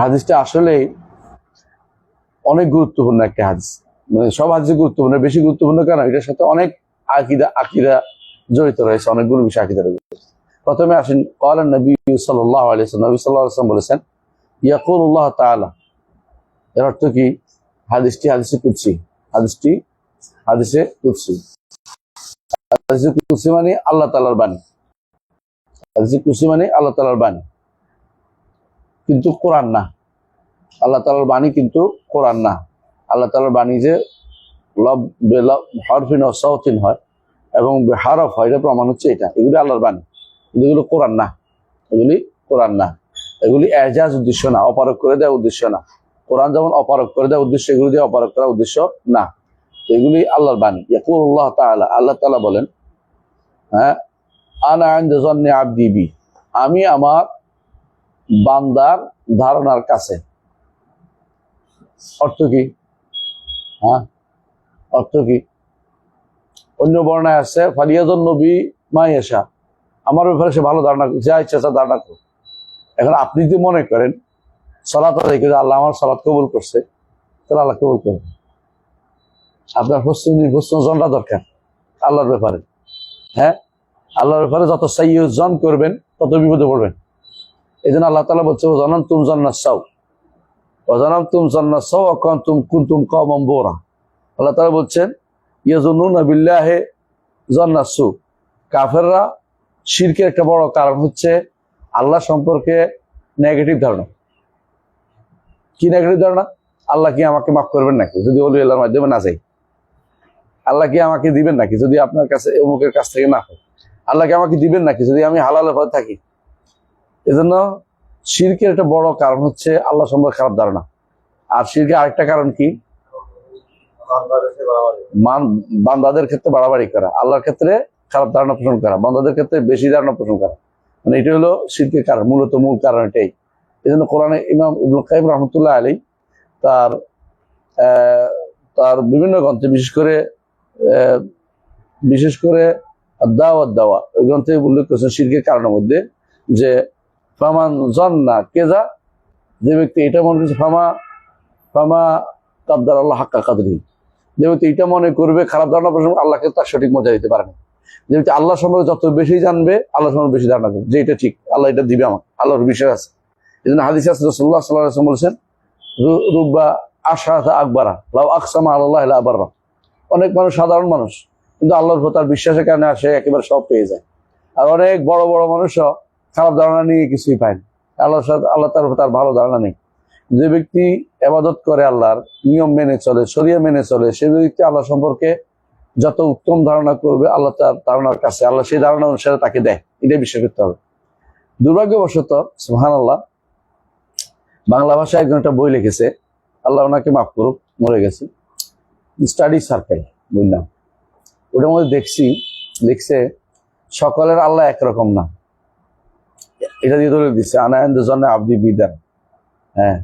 হাদিসটা আসলে অনেক গুরুত্বপূর্ণ একটা হাদিস, মানে সব হাদিস গুরুত্বপূর্ণ, বেশি গুরুত্বপূর্ণ কেন, এটার সাথে অনেক আকিদা জড়িত রয়েছে, অনেকগুলো বিষয় আকিদা রয়েছে। প্রথমে আসেন ক্বালা নবী সাল্লাল্লাহু আলাইহি ওয়াসাল্লাম, নবী সাল্লাল্লাহু আলাইহি ওয়াসাল্লাম বলেছেন ইয়াকুলুল্লাহ তাআলা, এর অর্থ কি? হাদিসটি হাদিসে কুদসি, হাদিসটি হাদিসে কুদসি। হাদিসে কুদসি মানে আল্লাহ তাআলার বাণী, হাদিসে কুদসি মানে আল্লাহ তাআলার বাণী, কিন্তু কোরআন না। আল্লাহ তাআলার বাণী কিন্তু কোরআন না। আল্লাহ তাআলার বাণী যে হরফিন ও সাউতিন হয় এবং হারফ হয়, এটা প্রমাণ হচ্ছে এটা, এগুলি আল্লাহর বাণী, এগুলো কোরআন না, এগুলি কোরআন না, এগুলি এজাজ উদ্দেশ্য না, অপারক করে দেওয়া উদ্দেশ্য না। কোরআন যেমন অপারক করে দেওয়া উদ্দেশ্য, এগুলি দিয়ে অপারক করার উদ্দেশ্য না, এগুলি আল্লাহর বাণী। ইয়াকুলুল্লাহ তাআলা, আল্লাহ তাআলা বলেন, হ্যাঁ, আনা ইনদা যান্নি আবদি বি, আমি আমার বান্দার ধারণার কাছে। অর্থ কি? হ্যাঁ, অর্থ কি? অন্য বর্ণায় আছে ফালিয়াদুন নবী মা ইয়াশা, আমার ব্যাপারে সে ভালো ধারণা, যা ইচ্ছা তা ধারণা করুন। এখন আপনি যদি মনে করেন সালাত আদায় করে আল্লাহ আমার সালাত কবুল করছে, তাহলে আল্লাহ কবুল করবেন। আপনার প্রশ্ন জানা দরকার আল্লাহর ব্যাপারে। হ্যাঁ, আল্লাহর ব্যাপারে যত সাইয়্যিদ করবেন তত বিপদে পড়বেন। এই জন্য আল্লাহ তাআলা বলছে জানান তুম জান্নাসাও, জানান তুম জান্নাসাও কুনতুম কুনতুম কওমান বুরা। আল্লাহ তাআলা বলছেন ইয়াজুন্নুনা বিল্লাহি জান্নাসু, কাফেররা শিরকের একটা বড় কারণ হচ্ছে আল্লাহ সম্পর্কে নেগেটিভ ধারণা। কি নেগেটিভ ধারণা? আল্লাহ কি আমাকে মাফ করবেন নাকি যদি ওলি আল্লাহর মাধ্যমে না যাই? আল্লাহ কি আমাকে দিবেন নাকি যদি আপনার কাছে অমুকের কাছ থেকে না হয়? আল্লাহ কি আমাকে দিবেন নাকি যদি আমি হালালের পথে থাকি? এজন্য শিরকের একটা বড় কারণ হচ্ছে আল্লাহ সম্পর্কে খারাপ ধারণা। আর শিরকের আরেকটা কারণ কি? বান্দাদের ক্ষেত্রে বাড়াবাড়ি করা, আল্লাহর ক্ষেত্রে খারাপ ধারণা পোষণ করা, বান্দাদের ক্ষেত্রে বেশি ধারণা পোষণ করা, মানে এটা হলো শিরকের কারণ, মূল কারণ এটাই। এই জন্য কোরআনে ইমাম ইবনুল কাইয়িম রাহমাতুল্লাহ আলাইহি তার বিভিন্ন গ্রন্থে, বিশেষ করে দাওয়া ওই গ্রন্থে উল্লেখ করেছেন শিরকের কারণের মধ্যে যে ফামান জান্না কেজা, যে ব্যক্তি এটা মনে করছে ফামা কাদ্দার আল্লাহ হাক্কা কাদরি, যে ব্যক্তি এটা মনে করবে খারাপ ধারণা পোষণ আল্লাহকে তার সঠিক মজা দিতে পারে না। যে ব্যক্তি আল্লাহ সম্পর্কে যত বেশি জানবে আল্লাহ সম্পর্কে বেশি ধারণা করবে যে এটা ঠিক, আল্লাহ এটা দিবে, আমার আল্লাহর বিষয় আছে। এই জন্য হাদিসে রাসূলুল্লাহ সাল্লাল্লাহু আলাইহি ওয়াসাল্লাম বলেছেন রুব্বা আশরাতা আকবারা লাউ আকসামা আলাল্লাহি লা আবাররা, অনেক মানুষ সাধারণ মানুষ কিন্তু আল্লাহর প্রতি তার বিশ্বাসের কারণে আসে একেবারে সব পেয়ে যায়। আর অনেক বড় বড় মানুষও খারাপ ধারণা নিয়ে কিছুই পায় না, আল্লাহ তার তার ভালো ধারণা নেই। যে ব্যক্তি ইবাদত করে, আল্লাহর নিয়ম মেনে চলে, শরিয়া মেনে চলে, সে ব্যক্তি আল্লাহ সম্পর্কে যত উত্তম ধারণা করবে আল্লাহ তার ধারণার কাছে আল্লাহ সেই ধারণা অনুসারে তাকে দেয়, এটাই বিশ্বাস করতে হবে। দুর্ভাগ্যবশত সুবহানাল্লাহ, বাংলা ভাষায় একজন একটা বই লিখেছে, আল্লাহ ওনাকে মাফ করুক, মরে গেছে, স্টাডি সার্কেল বললাম, ওটার মধ্যে লিখছে সকলের আল্লাহ একরকম না, এটা দিয়ে ধরে দিচ্ছে আনায়ন্দের জন্য আব্দি বিদান। হ্যাঁ,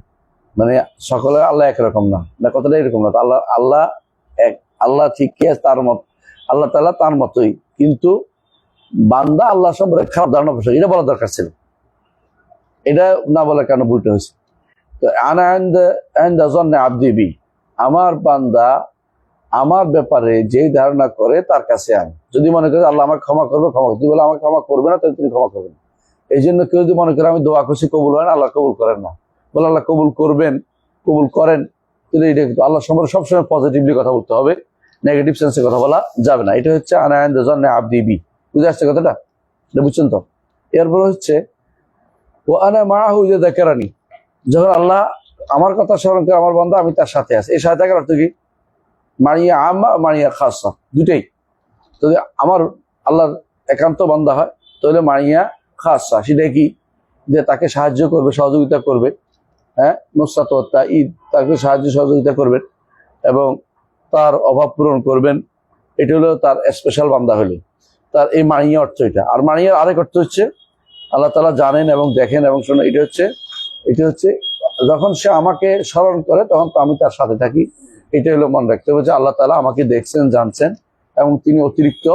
মানে সকলের আল্লাহ একরকম না, কথাটা এরকম না। আল্লাহ ঠিক তার মত, আল্লাহ তাআলা তার মতোই, কিন্তু বান্দা আল্লাহ সম্পর্কে খারাপ ধারণা পোষণ, এটা বলা দরকার ছিল, এটা না বলা কেন ভুলটা হয়েছে? তো আনায়ন্দের জন্য আব্দি বি, আমার বান্দা আমার ব্যাপারে যেই ধারণা করে তার কাছে আমি, যদি মনে করে আল্লাহ আমাকে ক্ষমা করবে, যদি বলে আমাকে ক্ষমা করবে না, তাহলে তিনি ক্ষমা করবেন। এই জন্য কেউ যদি মনে করে আমি দোয়া করছি কবুল হয় না, আল্লাহ কবুল করেন না, বলে আল্লাহ কবুল করেন, তাহলে এটা কিন্তু আল্লাহ সম্পর্কে সবসময় পজিটিভলি কথা বলতে হবে, নেগেটিভ সেন্সে কথা বলা যাবে না। এটা হচ্ছে আনায়ন্দের জন্য আব্দি বি, বুঝে আসছে কথাটা? এটা বুঝছেন তো? এরপর হচ্ছে ও আনা মাহু যে যাকারানি, যখন আল্লাহ আমার কথা স্মরণ করে আমার বান্দা, আমি তার সাথে আছি। এই সাথে থাকার অর্থ কি? মারিয়া আম্মা মারিয়া খাসা, দুটেই। যদি আমার আল্লাহর একান্ত বান্দা হয় তাহলে মারিয়া খাসা, সেটা কি? যে তাকে সাহায্য করবে, সহযোগিতা করবে, হ্যাঁ, নুসরাত ওয়া তাঈদ, তাকে সাহায্য সহযোগিতা করবেন এবং তার অভাব পূরণ করবেন, এটা হলো তার স্পেশাল বান্দা হলে তার এই মারিয়া অর্থ এটা। আর মারিয়ার আরেক অর্থ হচ্ছে আল্লাহ তাআলা জানেন এবং দেখেন এবং শোনেন, এটা হচ্ছে যখন সে আমাকে স্মরণ করে তখন তো আমি তার সাথে থাকি, এটা হলো মনে রাখতে হবে যে আল্লাহ তাআলা আমাকে দেখছেন, জানছেন এবং তিনি অতিরিক্ত,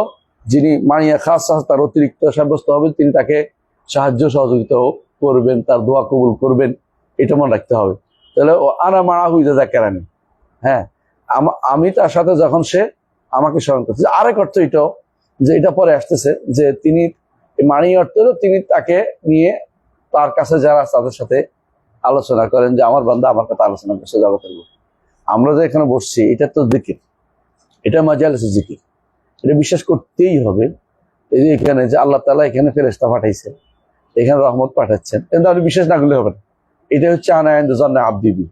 যিনি মানিয়া খাস, তার অতিরিক্ত সাব্যস্ত হবে, তিনি তাকে সাহায্য সহযোগিতা করবেন, তার দোয়া কবুল করবেন, এটা মনে রাখতে হবে। তাহলে ও আনা মারা হুইদা জাকারানি, হ্যাঁ আমি তার সাথে যখন সে আমাকে স্মরণ করছে। আরেক অর্থ এটাও, যে এটা পরে আসতেছে, যে তিনি মানি অর্থ হলো তিনি তাকে নিয়ে তার কাছে যারা তাদের সাথে আলোচনা করেন, যে আমার বান্দা আমার কথা আলোচনা করছে জগতের লোক। আমরা যে এখানে বসছি এটা তো জিকির, এটা মাজালিস জিকির, এটা বিশ্বাস করতেই হবে। এই যে এখানে যে আল্লাহ তাআলা এখানে ফেরেশতা পাঠাইছে, এখানে রহমত পাঠাচ্ছেন, কিন্তু আপনি বিশ্বাস না করলে হবে না। এটা হচ্ছে আনায়ন্দ জন্না আব্দিবি।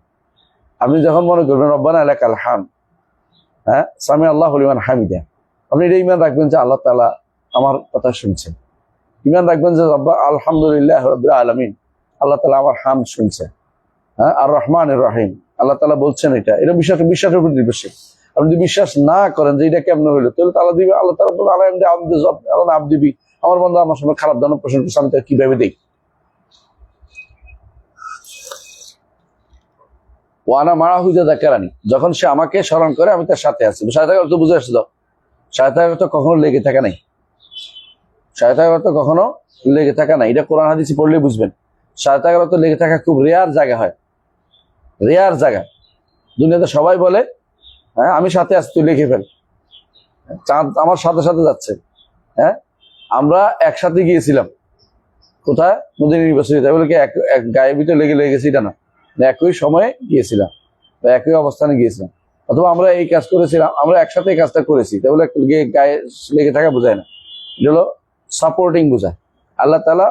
আপনি যখন মনে করবেন রব্বানা লাকাল হামদ, হ্যাঁ সামি আল্লাহু লিমান হামিদা, আপনি এটা ইমান রাখবেন যে আল্লাহ তাআলা আমার কথা শুনছেন। ইমান রাখবেন যে রব্বা আলহামদুলিল্লাহ রাব্বিল আলামিন, আল্লাহ তাআলা আমার হামদ শুনছে। হ্যাঁ আর রহমানির রহিম, আল্লাহ তাআলা বলছেন। এটা বিশ্বাসের উপর নির্ভরশীল। আপনি যদি বিশ্বাস না করেন যে এটা কেমন হইলো, তাহলে তাআলা দিবে, আল্লাহ তাআলা বলবেন আল্লাহ আব্দিবি, আমার বান্দা আমার সময় খারাপ দান পোষণ করছে, আমি তাকে কিভাবে দেই। ওয়ানা মারা হুইজা জাকারানি, যখন সে আমাকে স্মরণ করে আমি তার সাথে আছি। সাথে থাকার অর্থ বুঝে আসছে তো, সাথে থাকার অর্থ কখনো লেগে থাকা নাই, সাথে থাকার অর্থ কখনো লেগে থাকা নাই। এটা কোরআন হাদিস পড়লে বুঝবেন। সাথে থাকার অর্থ লেগে থাকা খুব রেয়ার জায়গা হয়, রেয়ার জায়গা। দুনিয়াতে সবাই বলে হ্যাঁ আমি সাথে আসছি, তুই লিখে ফেল, চাঁদ আমার সাথে সাথে যাচ্ছে। হ্যাঁ আমরা একসাথে গিয়েছিলাম কোথায়, মদিনা ইউনিভার্সিটিতে, বলে কি এক গায়ের ভিতরে লেগে গেছি, এটা না, একই সময়ে গিয়েছিলাম বা একই অবস্থানে গিয়েছিলাম, অথবা আমরা এই কাজ করেছিলাম, আমরা একসাথে এই কাজটা করেছি, তাহলে গায়ে লেগে থাকা বোঝায় না, এটা হলো সাপোর্টিং বোঝায়। আল্লাহ তাআলা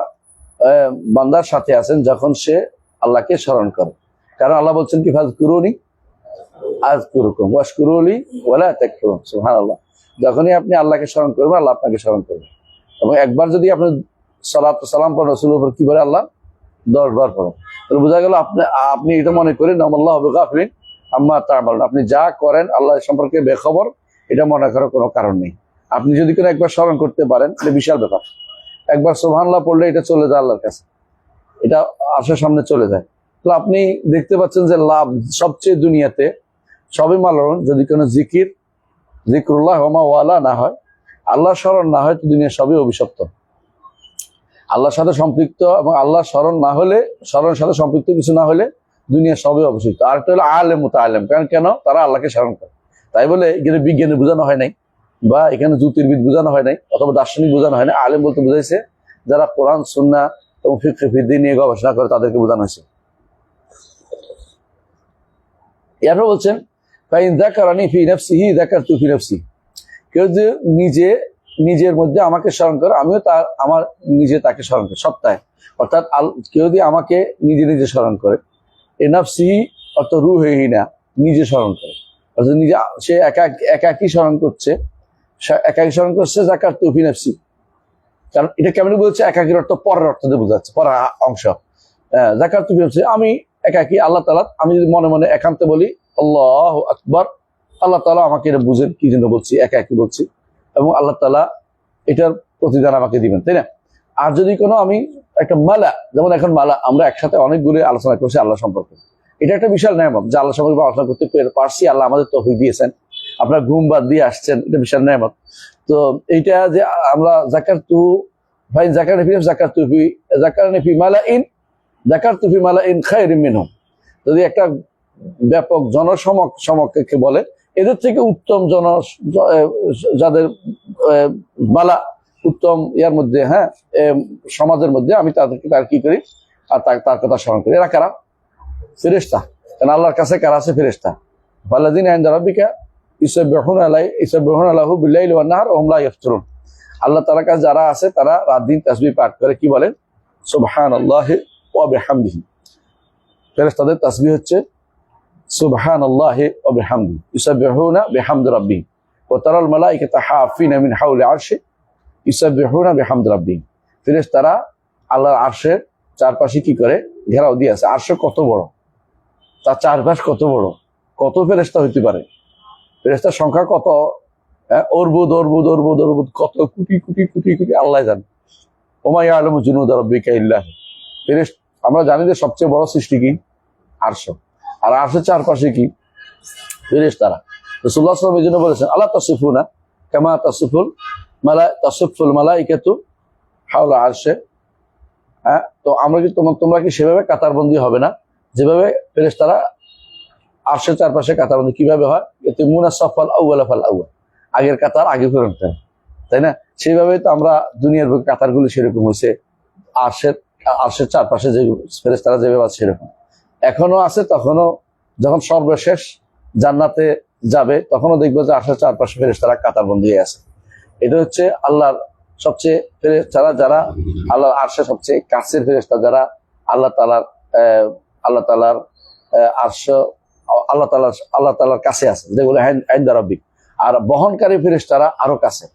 বান্দার সাথে আছেন যখন সে আল্লাহকে স্মরণ করে। কারণ আল্লাহ বলছেন কি ফাযকুরুনি আযকুরুকুম ওয়াশকুরুলি ওয়ালা তাকফুরুন, সুবহানাল্লাহ। যখনই আপনি আল্লাহকে স্মরণ করবেন, আল্লাহ আপনাকে স্মরণ করবেন। এবং একবার যদি আপনি সালাত সালাম পড়েন রাসূলের উপর, কি বলে আল্লাহ 10 বার পড়েন, তাহলে বোঝা গেল আপনি এটা মনে করেন আল্লাহু বিগাফিরিন আম্মা তা'মালুন, আপনি যা করেন আল্লাহ সম্পর্কে বেখবর, এটা মনে করার কোনো কারণ নেই। আপনি যদি কোনো একবার স্মরণ করতে পারেন, এটা বিশাল ব্যাপার। একবার সুবহানাল্লাহ পড়লে এটা চলে যায় আল্লাহর কাছে, এটা আসার সামনে চলে যায়। তো আপনি দেখতে পাচ্ছেন যে লাভ সবচেয়ে দুনিয়াতে সবই মালন, যদি কোনো জিক্রুল্লাহ ওমা ওয়ালা না হয়, আল্লাহ স্মরণ না হয়, তো দুনিয়া সবই অভিশপ্ত। আল্লাহর সাথে সম্পৃক্ত এবং আল্লাহ স্মরণ না হলে, স্মরণের সাথে সম্পৃক্ত কিছু না হলে দুনিয়া সবই অভিশপ্ত। আর একটা হলো আলেম মুতাআল্লিম, কারণ কেন তারা আল্লাহকে স্মরণ করে। তাই বলে এখানে বিজ্ঞানী বোঝানো হয় নাই, বা এখানে জ্যোতির্বিদ বোঝানো হয় নাই, অথবা দার্শনিক বোঝানো হয় নাই। আলেম বলতে বুঝাইছে যারা কোরআন সুন্নাহ এবং ফিকহ ফিদ্দিন নিয়ে গবেষণা করে, তাদেরকে বোঝানো হয়েছে। এরপর বলছেন ফাইন যাকারানি ফি নাফসিহি যাকারতু ফি নাফসি, কেউ যে নিজের মধ্যে আমাকে স্মরণ করে, আমিও আমার নিজে তাকে স্মরণ করি সত্তায়। অর্থাৎ কেউ যদি আমাকে নিজে স্মরণ করে, এ নাফসিহি অর্থ রূহিহি না, নিজে স্মরণ করে, অর্থাৎ নিজে সে একাকী স্মরণ করছে, যাকারতু ফি নাফসি। কারণ এটা কেমন বলছে, একাকীর অর্থ পরের অর্থ দিয়ে বোঝাচ্ছে, পরের অংশ। যাকারতু ফি নাফসি, আমি একাকী, আল্লাহ তাআলা, আমি যদি মনে মনে একান্তে বলি আল্লাহু আকবার, আল্লাহ তাআলা আমাকে এটা বুঝেন কি জন্য বলছি, একাকী বলছি, এবং আল্লাহ তাআলা এটার প্রতিদান আমাকে দিবেন, তাই না? আর যদি কোনো আমি একটা মালা, যেমন এখন মালা আমরা একসাথে অনেকগুলো আলোচনা করছি আল্লাহ সম্পর্কে, এটা একটা বিশাল নেয়ামত যে আল্লাহ সম্পর্কে আলোচনা করতে পারছি, আল্লাহ আমাদের তৌফিক দিয়েছেন, আপনার ঘুম বাদ দিয়ে আসছেন, এটা বিশাল নেয়ামত। তো এইটা যে আমরা জাকারতু ফাইন যাকারনি ফি যাকারনি ফি মালাইন যাকারতু ফি মালাইন খায়রিন মিনহুম, যদি একটা ব্যাপক জনসমক্ষে বলে, এদের থেকে উত্তম যাদের মালা উত্তম ইয়ার মধ্যে, হ্যাঁ সমাজের মধ্যে, আমি তাদেরকে তার কি করি, আর তার কথা স্মরণ করি। এরা কারা? ফেরেশতা। কারণ আল্লাহর কাছে কারা আছে? ফেরেশতা। ফাল্লাযীনা ইনদা রাব্বিকা ইউসাব্বিহুনা লাহু বিল-লাইলি ওয়ান-নাহারি ওয়া হুম লা ইয়াফতুরুন, আল্লাহ তাআলার কাছে যারা আছে তারা রাত দিন তাসবিহ পাঠ করে, কি বলেন? সুবহানাল্লাহি ওয়া বিহামদিহি। ফেরেশতাদের তাসবিহ হচ্ছে সুবহানাল্লাহি ওয়া বিহামদিহি, ইউসাব্বিহুনা বিহামদি রাব্বিহিম ওয়া তারাল মালায়েকাতা হাফিনা মিন হাওলি আরশি ইউসাব্বিহুনা বিহামদি রাব্বিহিম। ফেরেশতারা আল্লাহর আরশের চারপাশে কি করে? ঘেরাও দিয়ে আছে। আরশ কত বড়, তার চারপাশ কত বড়, কত ফেরেশতা হইতে পারে, ফেরেশতার সংখ্যা কত, অর্বুদ কত কোটি কোটি কোটি কোটি আল্লাহ জানে। ওমা ইয়ালামু জুনুদা রাব্বিকা ইল্লা হু। আমরা জানি যে সবচেয়ে বড় সৃষ্টি কি? আরশ। আর আরশের চারপাশে কি? ফেরেশতারা। রাসূলুল্লাহ সাল্লাল্লাহু আলাইহি ওয়াসাল্লাম এজন্য বলেছেন আল্লাহ তাসিফুনা কামা তাসিফুল মালাইকাতু হাওলা আরশে। তো আমরা কি তোমরা কি সেভাবে কাতারবন্দি হবে না যেভাবে ফেরেশতারা আরশের চারপাশে কাতারবন্দি কিভাবে হয়, এতে মুনাসাফাল আউয়াল ফাল আউয়াল, আগের কাতার আগে করে রাখতে হয়, তাই না? সেইভাবে তো আমরা দুনিয়ার কাতারগুলি সেরকম হয়েছে, আরশের আরশের চারপাশে যে ফেরেশতারা যেভাবে আছে সেরকম এখনো আছে। তখনও যখন সর্বশেষ জান্নাতে যাবে তখনও দেখবো যে আরশের চারপাশে ফেরেশতারা কাতারবন্দি হয়ে আছে। এটা হচ্ছে আল্লাহর সবচেয়ে ফেরেশতারা যারা আল্লাহর আরশের সবচেয়ে কাছের ফেরেশতা, যারা আল্লাহ তাআলার আল্লাহ তাআলার আরশ আল্লাহ তাআলার কাছে আছে, যেগুলো ইনদা রাব্বিক। আর বহনকারী ফেরেশতারা আরো কাছে,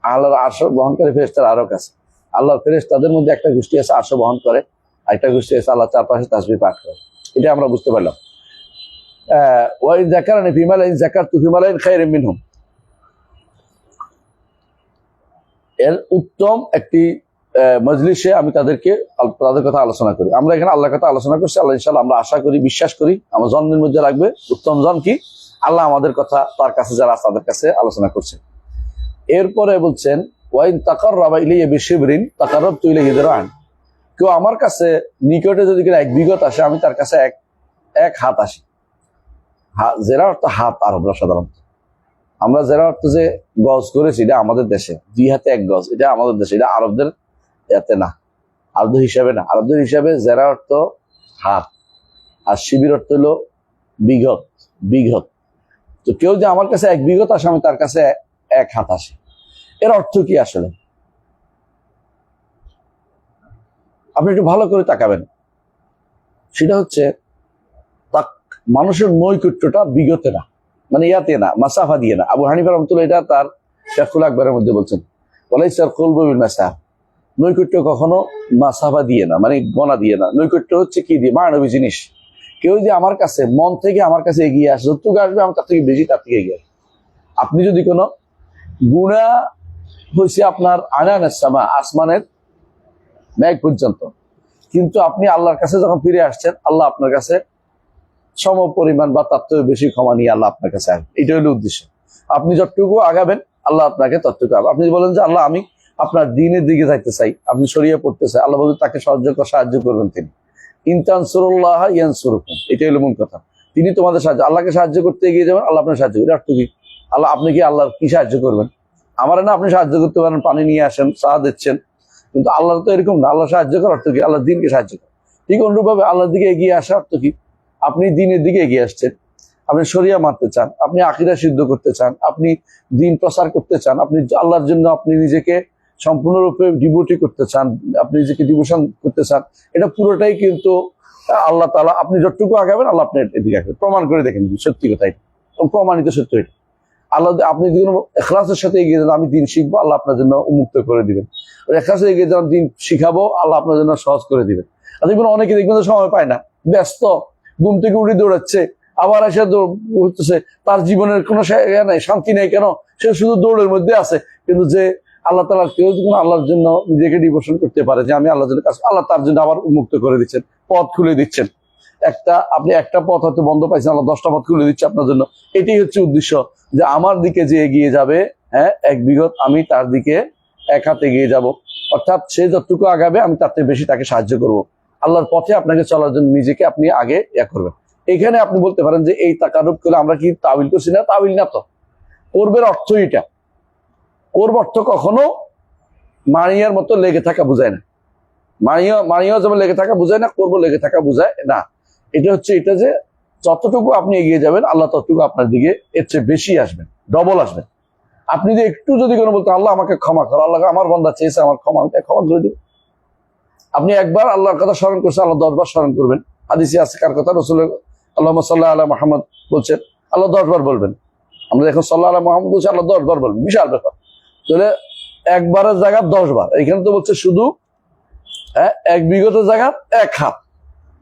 আল্লাহর আরশ বহনকারী ফেরেশতারা আরো কাছে। আল্লাহর ফেরেশতাদের মধ্যে একটা গোষ্ঠী আছে আরশ বহন করে, আর একটা গোষ্ঠী আছে আল্লাহ চারপাশে তাসবিহ পাঠ করে। এটা আমরা বুঝতে পারলাম। ওয়াইন যাকারানি ফি মালাইন যাকারতু ফি মালাইন খায়রিন মিনহুম, এর উত্তম একটি মজলিসে আমি তাদের কথা আলোচনা করি। আমরা এখানে আল্লাহর কথা আলোচনা করছি। আল্লাহ ইনশাআল্লাহ আমরা আশা করি, বিশ্বাস করি, আমার জন্মের মধ্যে রাখবে উত্তম জন কি, আল্লাহ আমাদের কথা তার কাছে যারা আছে তাদের কাছে আলোচনা করছে। এরপরে বলছেন ওয়াইন তাকাররাবা ইলাইয়া বিশিবরিন তাকাররাবতু ইলাইহি যিরাআন, কেউ আমার কাছে নিকটে যদি এক বিঘত আসে আমি তার কাছে এক হাত আসি। জেরা অর্থ হাত, আরবরা সাধারণত আমরা জেরা অর্থ যে গজ করেছি, এটা আমাদের দেশে 2 হাতে 1 গজ, এটা আমাদের দেশে, এটা আরবদের এতে না, আরবদের হিসাবে না। আরবদের হিসাবে জেরা অর্থ হাত, আর শিবির অর্থ হলো বিঘত। তো কেউ যে আমার কাছে 1 বিঘত আসে আমি তার কাছে 1 হাত আসি, এর অর্থ কি আসলে? আপনি একটু ভালো করে তাকাবেন। সেটা হচ্ছে মানুষের নৈকট্যটা বিগতে না, মানে ইয়াতে না, মাসাফা দিয়ে না। আবু হানিফা রাহমাতুল্লাহ এটা তার শাইখুল আকবরের মধ্যে বলছেন, ওয়ালাইসাল কুলবু বিল মাসাফা, নৈকট্য কখনো মাসাফা দিয়ে না, মানে গণা দিয়ে না। নৈকট্য হচ্ছে কি দিয়ে, মানবী জিনিস। কেউ যে আমার কাছে মন থেকে আমার কাছে এগিয়ে আসে, যতটুকু আসবে আমার তার থেকে বেশি, তার থেকে এগিয়ে আসবে। আপনি যদি কোনো গুনাহ হয়েছে আপনার আনানের সামা, আসমানের মেঘ পর্যন্ত, কিন্তু আপনি আল্লাহর কাছে যখন ফিরে আসছেন, আল্লাহ আপনার কাছে সম পরিমাণ বা তার থেকে বেশি ক্ষমা নিয়ে আল্লাহ আপনার কাছে আসবে। এটা হলো উদ্দেশ্য। আপনি যতটুকু আগাবেন আল্লাহ আপনাকে ততটুকু আগাবে। আপনি বলেন যে আল্লাহ আমি আপনার দ্বীনের দিকে যাইতে চাই, আপনি শরিয়া পড়তে চাই, আল্লাহ বলতে তাকে সাহায্য করবেন তিনি। ইন তানসুরুল্লাহ ইয়ানসুরকুম, এটাই হলো মূল কথা। তিনি তোমাদের সাহায্য, আল্লাহকে সাহায্য করতে এগিয়ে যাবেন, আল্লাহ আপনার সাহায্য করবে। অর্থ কি? আল্লাহ আপনি কি আল্লাহর কি সাহায্য করবেন? আমার না, আপনি সাহায্য করতে পারেন, পানি নিয়ে আসেন, চা দিচ্ছেন, কিন্তু আল্লাহ তো এরকম না। আল্লাহ সাহায্য করার অর্থ কি? আল্লাহ দিনকে সাহায্য করে। ঠিক অনুরূপভাবে আল্লাহর দিকে এগিয়ে আসা অর্থ কি? আপনি দিনের দিকে এগিয়ে আসছেন, আপনি শরিয়া মানতে চান, আপনি আকীদা সিদ্ধ করতে চান, আপনি দিন প্রচার করতে চান, আপনি আল্লাহর জন্য আপনি নিজেকে সম্পূর্ণরূপে ডিভোটি করতে চান, আপনি নিজেকে ডিভোশন করতে চান। এটা পুরোটাই কিন্তু আল্লাহ তাআলা, আপনি যতটুকু আগাবেন আল্লাহ আপনার এদিকে আগাবেন। প্রমাণ করে দেখেন, সত্যি কথা, এটা প্রমাণিত সত্য। এটা আল্লাহ, আপনি যদি ইখলাসের সাথে এগিয়ে যান, আমি দিন শিখবো, আল্লাহ আপনার জন্য উন্মুক্ত করে দিবেন। ইখলাসে এগিয়ে যান, দিন শিখাবো, আল্লাহ আপনার জন্য সহজ করে দিবেন। আর দেখবেন অনেকে দেখবেন সময় পায় না, ব্যস্ত, ঘুম থেকে উঠে দৌড়াচ্ছে, আবার এসে উঠতেছে, তার জীবনের কোনো নাই, শান্তি নেই। কেন? সে শুধু দৌড়ের মধ্যে আছে। কিন্তু যে আল্লাহ তাআলা, কেউ যখন আল্লাহর জন্য নিজেকে ডিভোশন করতে পারে যে আমি আল্লাহর জন্য কাজ, আল্লাহ তার জন্য আবার উন্মুক্ত করে দিচ্ছেন, পথ খুলে দিচ্ছেন। আপনি একটা পথ হয়তো বন্ধ পাইছেন, আল্লাহ 10টা পথ খুলে দিচ্ছে আপনার জন্য। এটাই হচ্ছে উদ্দেশ্য, যে আমার দিকে যে এগিয়ে যাবে, হ্যাঁ, 1 বিঘত, আমি তার দিকে 1 হাত এগিয়ে যাব। অর্থাৎ সে যতটুকু আগাবে আমি তার থেকে বেশি তাকে সাহায্য করব। আল্লাহর পথে আপনাকে চলার জন্য নিজেকে আপনি আগে করবেন। এখানে আপনি বলতে পারেন যে এই তাকারুব করে আমরা কি তাবিল করছি না? তাবিল না তো, করবের অর্থ এটা। করব অর্থ কখনো মারিয়ার মতো লেগে থাকা বুঝায় না। মারিয়া যেমন লেগে থাকা বুঝায় না, করব লেগে থাকা বুঝায় না। এটা হচ্ছে এটা যে যতটুকু আপনি এগিয়ে যাবেন আল্লাহ ততটুকু আপনার দিকে এর চেয়ে বেশি আসবেন, ডবল আসবেন। আপনি যে একটু যদি কোনো বলতে আল্লাহ আমাকে ক্ষমা করো, আল্লাহ আমার বান্দা চেয়েছে আমার ক্ষমা, আমি ক্ষমা করে দিব। আপনি একবার আল্লাহর কথা স্মরণ করছেন, আল্লাহ 10 বার স্মরণ করবেন। হাদিসে আছে কার কথা? রাসূল আল্লাহুম্মা সাল্লি আলা মুহাম্মদ বলছেন, আল্লাহ 10 বার বলবেন। আমরা এখন সাল্লাল্লাহু আলা মুহাম্মদ বলছি, আল্লাহ 10 বার বলবেন, বিশাল ব্যাপার। তাহলে একবারের জায়গা 10 বার। এখানে তো বলছে শুধু 1 বিঘতের জায়গা 1 হাত।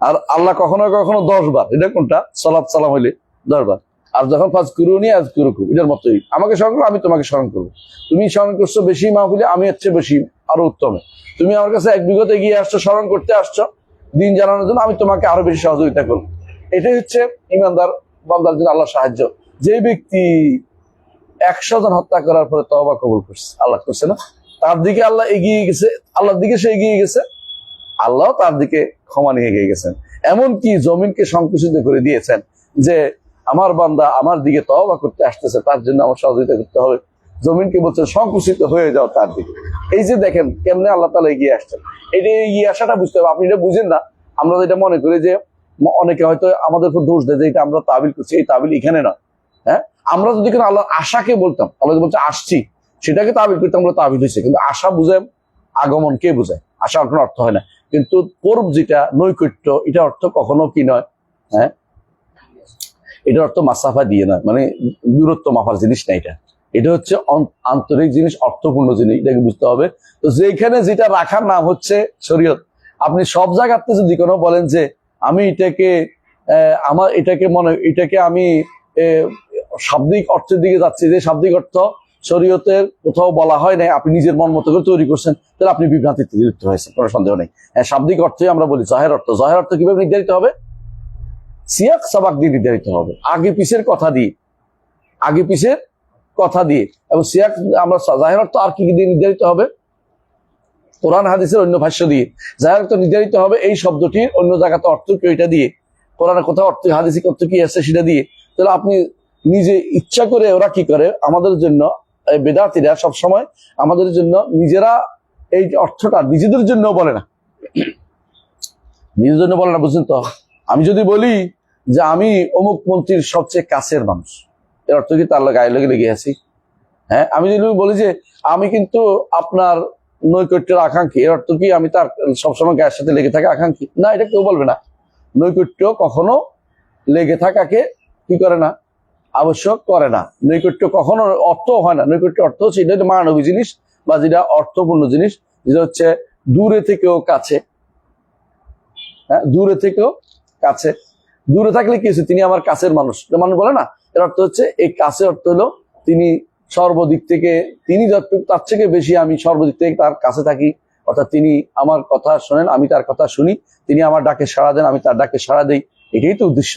আর আল্লাহ কখনো কখনো 10 বার, এটা কোনটা? সালাত সালাম হইলে 10 বার। আর যখন ফাজকুরুনি আযকুরুকুম, এটার মতোই, আমাকে স্মরণ করো আমি তোমাকে স্মরণ করবো। তুমি স্মরণ করছো বেশি মাহফিলে, আমি এর চেয়ে বেশি আরো উত্তমে। তুমি আমার কাছে 1 বিঘত এগিয়ে আসছো, স্মরণ করতে আসছো দিন জানানোর জন্য, আমি তোমাকে আরো বেশি সহযোগিতা করবো। এটাই হচ্ছে ইমানদার বান্দার জন্য আল্লাহ সাহায্য। যে ব্যক্তি 100 জন হত্যা করার পরে তওবা কবুল করছে, আল্লাহ করছে না, তার দিকে আল্লাহ এগিয়ে গেছে, আল্লাহর দিকে সে এগিয়ে গেছে, আল্লাহ তার দিকে ক্ষমা নিয়ে এগিয়ে গেছেন। এমনকি জমিনকে সংকুচিত করে দিয়েছেন যে আমার বান্দা আমার দিকে তওবা করতে আসতেছে, তার জন্য আমার সহযোগিতা করতে হবে। জমিনকে বলছেন সংকুচিত হয়ে যাও তার দিকে। এই যে দেখেন কেমনে আল্লাহ তাআলা এগিয়ে আসছেন, এটা এগিয়ে আসাটা বুঝতে হবে। আপনি এটা বুঝেন না, আমরা যেটা মনে করি যে অনেকে হয়তো আমাদের উপর দোষ দেয় যে এটা আমরা তাবিল করছি, এই তাবিল এখানে নয়। হ্যাঁ, আমরা যদি কোনো আল্লাহর আশাকে বলতাম, আল্লাহ বলছে আসছি, সেটাকে তাবিল করতাম, আমরা তাবিল হয়েছে। কিন্তু আশা বুঝায় আগমন কে বুঝায়? আশা কোনো অর্থ হয় না। কিন্তু পূর্ব যেটা নৈকট্য, এটা অর্থ কখনো কি নয়, হ্যাঁ, এটার অর্থ মাসাফা দিয়ে নয়, মানে দূরত্ব মাপার জিনিস না। এটা হচ্ছে আন্তরিক জিনিস, অর্থপূর্ণ জিনিস, এটাকে বুঝতে হবে। তো যেখানে যেটা রাখার নাম হচ্ছে শরীয়ত। আপনি সব জায়গাতে যদি কোনো বলেন যে আমি এটাকে আমার এটাকে আমি শাব্দিক অর্থের দিকে যাচ্ছি, যে শাব্দিক অর্থ শরীয়তের কোথাও বলা হয় নাই, আপনি নিজের মন মতো করে তৈরি করছেন, তাহলে আপনি বিভ্রান্তিতে লিপ্ত হয়েছেন, কোনো সন্দেহ নেই। শাব্দিক অর্থই আমরা বলি জাহের অর্থ। জাহের অর্থ কিভাবে নির্ধারিত হবে? সিয়াক সাবাক দিয়ে নির্ধারিত হবে, আগে পিছের কথা দিয়ে, আগে পিছের কথা দিয়ে। এবং সিয়াক আমরা জাহের অর্থ আর কি দিয়ে নির্ধারিত হবে? কোরআন হাদিসের অন্য ভাষ্য দিয়ে। জাহের অর্থ নির্ধারিত হবে এই শব্দটির অন্য জায়গাতে অর্থ কি ওইটা দিয়ে, কোরআনে কোথাও অর্থ হাদিসিক অর্থ কি আছে সেটা দিয়ে। তাহলে আপনি নিজে ইচ্ছা করে, ওরা কি করে আমাদের জন্য, বেদাতীরা সবসময় আমাদের জন্য নিজেরা এই অর্থটা নিজেদের জন্য বলে না, নিজের জন্য বলে না, বুঝছেন তো? আমি যদি বলি যে আমি অমুক মন্ত্রীর সবচেয়ে কাছের মানুষ, এর অর্থ কি তার গায়ে লেগে আছি? হ্যাঁ, আমি যদি বলি যে আমি কিন্তু আপনার নৈকট্যের আকাঙ্ক্ষী, এর অর্থ কি আমি তার সবসময় গায়ের সাথে লেগে থাকা আকাঙ্ক্ষী? না, এটা কেউ বলবে না। নৈকট্য কখনো লেগে থাকাকে কি করে না, আবশ্যক করে না। নৈকট্য কখনো অর্থ হয় না। নৈকট্য অর্থ হচ্ছে এটা মানবী জিনিস, বা যেটা অর্থপূর্ণ জিনিস, যেটা হচ্ছে দূরে থেকেও কাছে। হ্যাঁ, দূরে থেকেও কাছে। দূরে থাকলে কি হচ্ছে? তিনি আমার কাছের মানুষ, মানুষ বলে না। এর অর্থ হচ্ছে এই কাছে অর্থ হলো তিনি সর্বদিক থেকে, তিনি যতটুকু তার থেকে বেশি আমি সর্বদিক থেকে তার কাছে থাকি। অর্থাৎ তিনি আমার কথা শোনেন, আমি তার কথা শুনি, তিনি আমার ডাকে সাড়া দেন, আমি তার ডাকে সাড়া দেই। এটাই তো উদ্দেশ্য,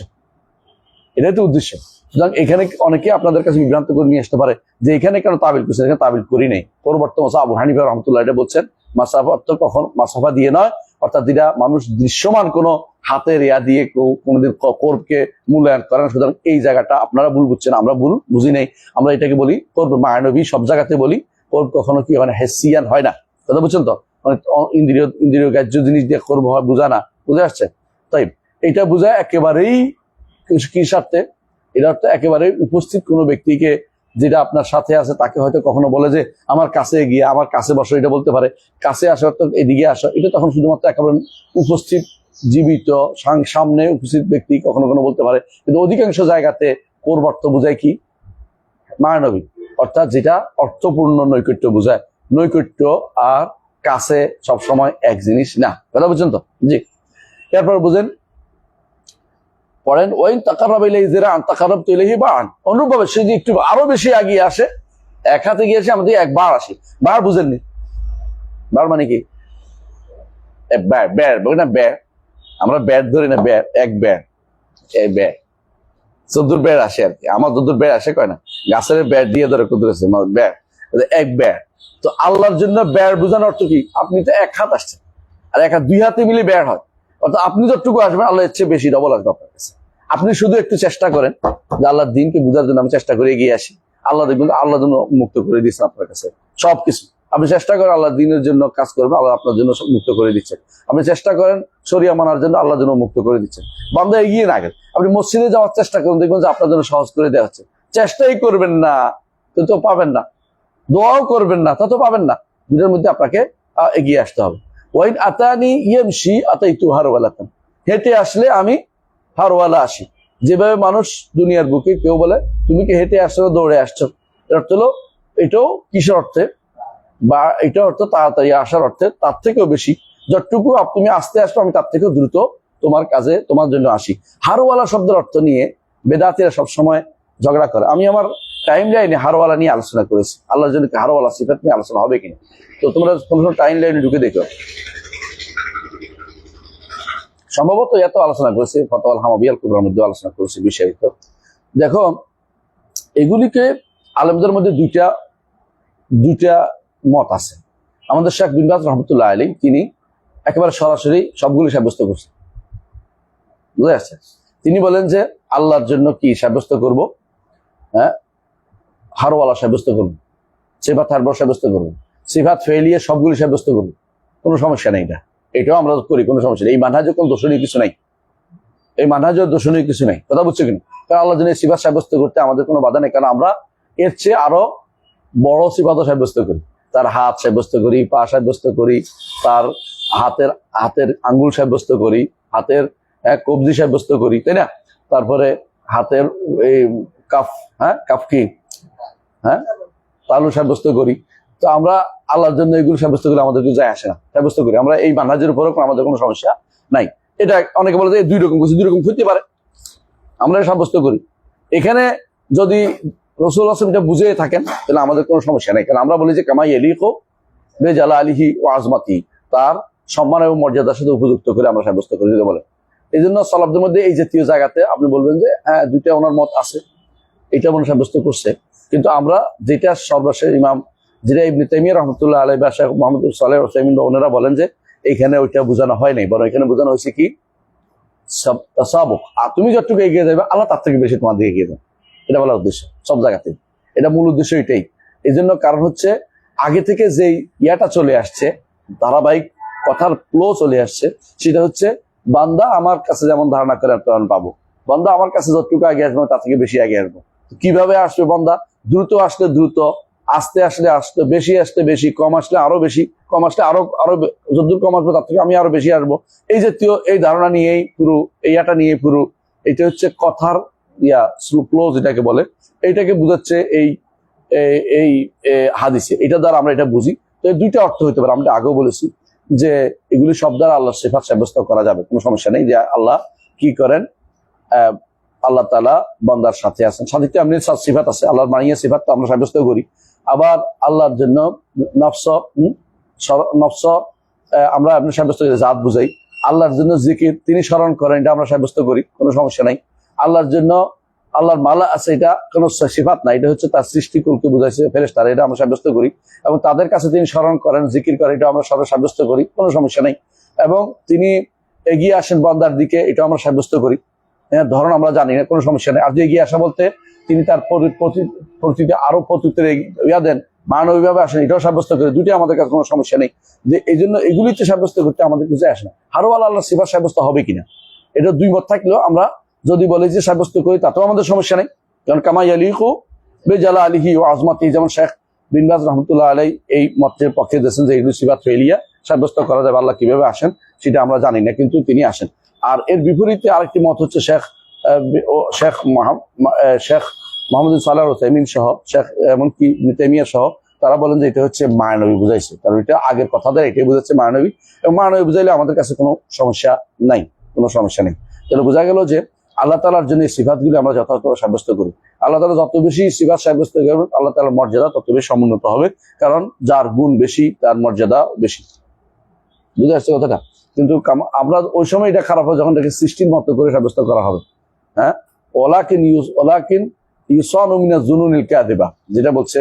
এটাই তো উদ্দেশ্য। সুতরাং এখানে অনেকে আপনাদের কাছে বিভ্রান্ত করে নিয়ে আসতে পারে যে এখানে কেন তাবিল করছেন, এখানে তাবিল করি নেই। পরবর্তী আবু হানিফা রহমতুল্লাহ এটা বলছেন, মাসাফা অর্থ কখন মাসাফা দিয়ে নয়, অর্থাৎ যেটা মানুষ দৃশ্যমান কোনো হাতের ইয়া দিয়ে কোনোদিন কোরবকে মূল্যায়ন করে না। সুতরাং এই জায়গাটা আপনারা ভুল বুঝছেন, আমরা ভুল বুঝি নেই। আমরা এটাকে বলি কোরব মায়ানবী, সব জায়গাতে বলি। কোরব কখনো কি হয় না, হেসিয়ান হয় না। কথা বুঝছেন তো? মানে ইন্দ্রিয় গ্রাহ্য জিনিস দিয়ে কোরব হয়, বোঝা না, বুঝে আসছে? তাই এটা বোঝায় একেবারেই কি স্বার্থে? এটা অর্থ একেবারে উপস্থিত কোনো ব্যক্তিকে, যেটা আপনার সাথে আছে, তাকে হয়তো কখনো বলে যে আমার কাছে গিয়ে আমার কাছে বসো, এটা বলতে পারে। কাছে আসো অর্থ এদিকে আসো, এটা তখন শুধুমাত্র একেবারে উপস্থিত জীবিত সামনে উপস্থিত ব্যক্তি কখনো কোনো বলতে পারে। কিন্তু অধিকাংশ জায়গাতে কোরব অর্থ বোঝায় কি? মায়ানবী, অর্থাৎ যেটা অর্থপূর্ণ নৈকট্য বোঝায়। নৈকট্য আর কাছে সবসময় এক জিনিস না। কথা বুঝছেন তো? জি। এরপর বুঝেন, পড়েন ওয়াইন তাকাররাব ইলাইহি যিরাআন তাকাররাবতু ইলাইহি বা'আন। অনুরূপভাবে সে যদি একটু আরো বেশি এগিয়ে আসে, এক হাতে গিয়েছে, আমাদের একবার আসি। বার বুঝেননি? বার মানে কি? ব্যাট বলি না, ব্যাট আমরা ব্যাট ধরি না, ব্যাট এক ব্যাট, এই ব্যাট 14 ব্যাট আসে আর কি। আমার 14 ব্যাট আসে কয় না, গাছের ব্যাট দিয়ে ধরে কুদরেছে ব্যাট, এক ব্যাট। তো আল্লাহর জন্য ব্যাট বোঝানোর অর্থ কি? আপনি তো এক হাত আসছেন, আর এক হাত, দুই হাতে মিলে ব্যাট হয়। অর্থাৎ আপনি যতটুকু আসবেন আল্লাহ এর চেয়ে বেশি ডবল আসবে আপনার কাছে। আপনি শুধু একটু চেষ্টা করেন যে আল্লাহর দিনকে বোঝার জন্য আমি চেষ্টা করে এগিয়ে আসি, আল্লাহ দেখবেন আল্লাহ জন্য মুক্ত করে দিচ্ছেন আপনার কাছে সবকিছু। আপনি চেষ্টা করেন আল্লাহ দিনের জন্য কাজ করবেন, আল্লাহ আপনার জন্য মুক্ত করে দিচ্ছেন। আপনি চেষ্টা করেন শরিয়া মানার জন্য, আল্লাহ জন্য মুক্ত করে দিচ্ছেন। বান্দা এগিয়ে না গেল, আপনি মসজিদে যাওয়ার চেষ্টা করুন, দেখবেন যে আপনার জন্য সহজ করে দেওয়া হচ্ছে। চেষ্টাই করবেন না তো পাবেন না, দোয়াও করবেন না তা তো পাবেন না। দুটোর মধ্যে আপনাকে এগিয়ে আসতে হবে। ওয়াইন আতানি ইয়ামশি আতাইতু হারওয়ালাতান, হেঁটে আসলে আমি হারওয়ালা আসি। যেভাবে মানুষ দুনিয়ার বুকে কেউ বলে তুমি কি হেঁটে আসছো, দৌড়ে আসছো, এর অর্থ হলো এটাও কিসের অর্থে, বা এটা অর্থ তাড়াতাড়ি আসার অর্থে, তার থেকেও বেশি যতটুকু তুমি আসতে আসবে আমি তার থেকেও দ্রুত তোমার কাজে তোমার জন্য আসি। হারওয়ালা শব্দের অর্থ নিয়ে বেদাতীরা সবসময় ঝগড়া করে। আমি আমার টাইম লাইনে হারওয়ালা নিয়ে আলোচনা করেছি, আল্লাহর জন্য হারওয়ালা সিফাত নিয়ে আলোচনা হবে কিনা। তো তোমরা কোনো টাইম লাইনে ঢুকে দেখো, সম্ভবত এত আলোচনা করেছে, ফতোয়াল হামাবিয়াল কুবরার মধ্যে আলোচনা করেছে বিস্তারিত। দেখো, এগুলিকে আলেমদের মধ্যে দুইটা মত আছে। আমাদের শেখ বিন বাজ রহমতুল্লাহ আলাইহি তিনি একেবারে সরাসরি সবগুলি সাব্যস্ত করছেন। বুঝা যাচ্ছে? তিনি বলেন যে আল্লাহর জন্য কি সাব্যস্ত করব, হ্যাঁ, হারওয়ালা সাব্যস্ত করবো, সিফাত হারবর সাব্যস্ত করবো, সিফাত ফেলিয়ে সবগুলি সাব্যস্ত করবো, কোনো সমস্যা নেই। এটাও আমরা করি, কোনো সমস্যা নেই। এই মানহাজের কোনো দোষণীয় কিছু নাই, এই মানহাজের দোষণীয় কিছু নাই, কথা বুঝছো কিনা? কারণ আল্লাহর জন্য সিফাত সাব্যস্ত করতে আমাদের কোনো বাধা নেই, কারণ আমরা এর চেয়ে আরো বড় সিফাতও সাব্যস্ত করি। তার হাত সাব্যস্ত করি, পা সাব্যস্ত করি, তার হাতের হাতের আঙ্গুল সাব্যস্ত করি, হাতের কবজি সাব্যস্ত করি, তাই না? তারপরে হাতের এই কাফ, হ্যাঁ কাফ কি, হ্যাঁ তালু সাব্যস্ত করি। তো আমরা আল্লাহর জন্য এগুলো সাব্যস্ত করি, আমাদের কিছু যায় আসে না, সাব্যস্ত করি আমরা এই মানহাজের উপরে, আমাদের কোনো সমস্যা নাই। এটা অনেকে বলে যে দুই রকম কিছু, দুই রকম হতে পারে, আমরা সাব্যস্ত করি। এখানে যদি রাসূলুল্লাহ সাল্লাল্লাহু আলাইহি ওয়াসাল্লাম বুঝে থাকেন তাহলে আমাদের কোনো সমস্যা নেই, কারণ আমরা বলি যে কামা ইয়ালিকু বিজালালিহি ওয়া আযমাতি, তার সম্মান এবং মর্যাদার সাথে উপযুক্ত করে আমরা সাব্যস্ত করি যদি বলে। এই জন্য সালাফদের মধ্যে এই জাতীয় জায়গাতে আপনি বলবেন যে হ্যাঁ দুইটা ওনার মত আছে, এটা মনে সাব্যস্ত করছে। কিন্তু আমরা যেটা সর্বশেষ ইমাম যেটা ইবনে তাইমিয়া রাহমাতুল্লাহ আলাইহি বা শেখ মুহাম্মদ সালেহ উসাইমিন ওনারা বলেন যে এখানে ওইটা বোঝানো হয় নাই, বরং এখানে বোঝানো হয়েছে কি তাসাবুক, আর তুমি যতটুকু এগিয়ে যাবে আল্লাহ তার থেকে বেশি তোমার দিকে এগিয়ে যাবে, এটা বলার উদ্দেশ্য সব জায়গাতে। এটা মূল উদ্দেশ্য এটাই। এই জন্য কারণ হচ্ছে আগে থেকে যেই ইয়াটা চলে আসছে, ধারাবাহিক কথার ফ্লো চলে আসছে, সেটা হচ্ছে বান্দা আমার কাছে যেমন ধারণা করে তেমন পাবো, বান্দা আমার কাছে যতটুকু আগে আসবো তার থেকে বেশি আগে আসবো। কিভাবে আসবে বান্দা? দ্রুত আসলে দ্রুত, আস্তে আসলে আসতে, বেশি আসলে বেশি, কম আসলে আরো বেশি, কম আসলে আরো আরো যতদূর কম আসবো তার থেকে আমি আরো বেশি আসবো। এই জাতীয় এই ধারণা নিয়েই পুরো এইটা নিয়ে পুরো এটা হচ্ছে কথার ইয়া ফ্লো যেটাকে বলে, এইটাকে বুঝাচ্ছে এই এই হাদিসে, এটা দ্বারা আমরা এটা বুঝি। তো এই দুইটা অর্থ হতে পারে, আমরা আগেও বলেছি যে এগুলি সব দ্বারা আল্লাহ সিফাত সাব্যস্ত করা যাবে, কোনো সমস্যা নেই। যে আল্লাহ কি করেন, আল্লাহ তাআলা বান্দার সাথে আছেন, সাথে এমনি সিফাত আছে, আল্লাহর মানিয়া সিফাত তো আমরা সাব্যস্ত করি। আবার আল্লাহর জন্য নফস নফস আমরা আপনি সাব্যস্ত করি, জাত বুঝাই। আল্লাহর জন্য জিকির তিনি স্মরণ করেন, এটা আমরা সাব্যস্ত করি, কোনো সমস্যা নাই। আল্লাহর জন্য আল্লাহর মালা আছে, এটা কোনো সিফাত না, এটা হচ্ছে তার সৃষ্টিকুলকে বুঝাইছে, ফেরেশতারা, এটা আমরা সাব্যস্ত করি। এবং তাদের কাছে তিনি স্মরণ করেন, জিকির করেন, এটা আমরা সবাই সাব্যস্ত করি, কোনো সমস্যা নেই। এবং তিনি এগিয়ে আসেন বান্দার দিকে, এটা আমরা সাব্যস্ত করি। ধরুন আমরা জানি না, কোনো সমস্যা নেই। আর যে এগিয়ে আসা বলতে তিনি তার প্রতিতে আরো প্রত্যুত্তরে ইয়া দেন, মানবিকভাবে আসেন, এটাও সাব্যস্ত করি। দুইটা আমাদের কাছে কোনো সমস্যা নেই। যে এই জন্য এগুলিতে সাব্যস্ত করতে আমাদের কিছু আসে না। আরো আল্লাহ সিফাত সাব্যস্ত হবে কিনা, এটা দুই মত থাকলেও আমরা যদি বলি যে সাব্যস্ত করি তাতেও আমাদের সমস্যা নেই। কারণ কামা ইয়ালিকু বিজালালিহি ওয়া আযমাতি, যেমন শেখ বিন বাজ রাহমাতুল্লাহ আলাইহি এই মতের পক্ষে দিয়েছেন যে এগুলি সিফাত ফেলিয়া সাব্যস্ত করা যাবে। আল্লাহ কিভাবে আসেন সেটা আমরা জানি না, কিন্তু তিনি আসেন। আর এর বিপরীতে আরেকটি মত হচ্ছে শেখ মোহাম্মদ সালেহ উসাইমিন সহ, শেখ এমনকি ইবনে তাইমিয়া সহ, তারা বলেন যে এটা হচ্ছে মায়ানবী বুঝাইছে, কারণ এটা আগের কথা দ্বারা এটাই বুঝাচ্ছে মায়ানবী। এবং মায়ানবী বুঝাইলে আমাদের কাছে কোনো সমস্যা নাই, কোনো সমস্যা নেই। তাহলে বোঝা গেল যে আল্লাহ তাআলার জন্য এই সিফাতগুলি আমরা যথাযথ সাব্যস্ত করি। আল্লাহ তাআলা যত বেশি সিফাত সাব্যস্ত করবেন, আল্লাহ তাআলার মর্যাদা তত বেশি সমুন্নত হবে, কারণ যার গুণ বেশি তার মর্যাদা বেশি। বুঝে আসছে কথাটা? কিন্তু আমরা ওই সময় এটা খারাপ হয় যখন এটাকে সৃষ্টির মতো করে সাব্যস্ত করা হবে। হ্যাঁ, ওলাকিন ইউসানু মিনাজ জুনুনিল কাযিবা, যেটা বলছে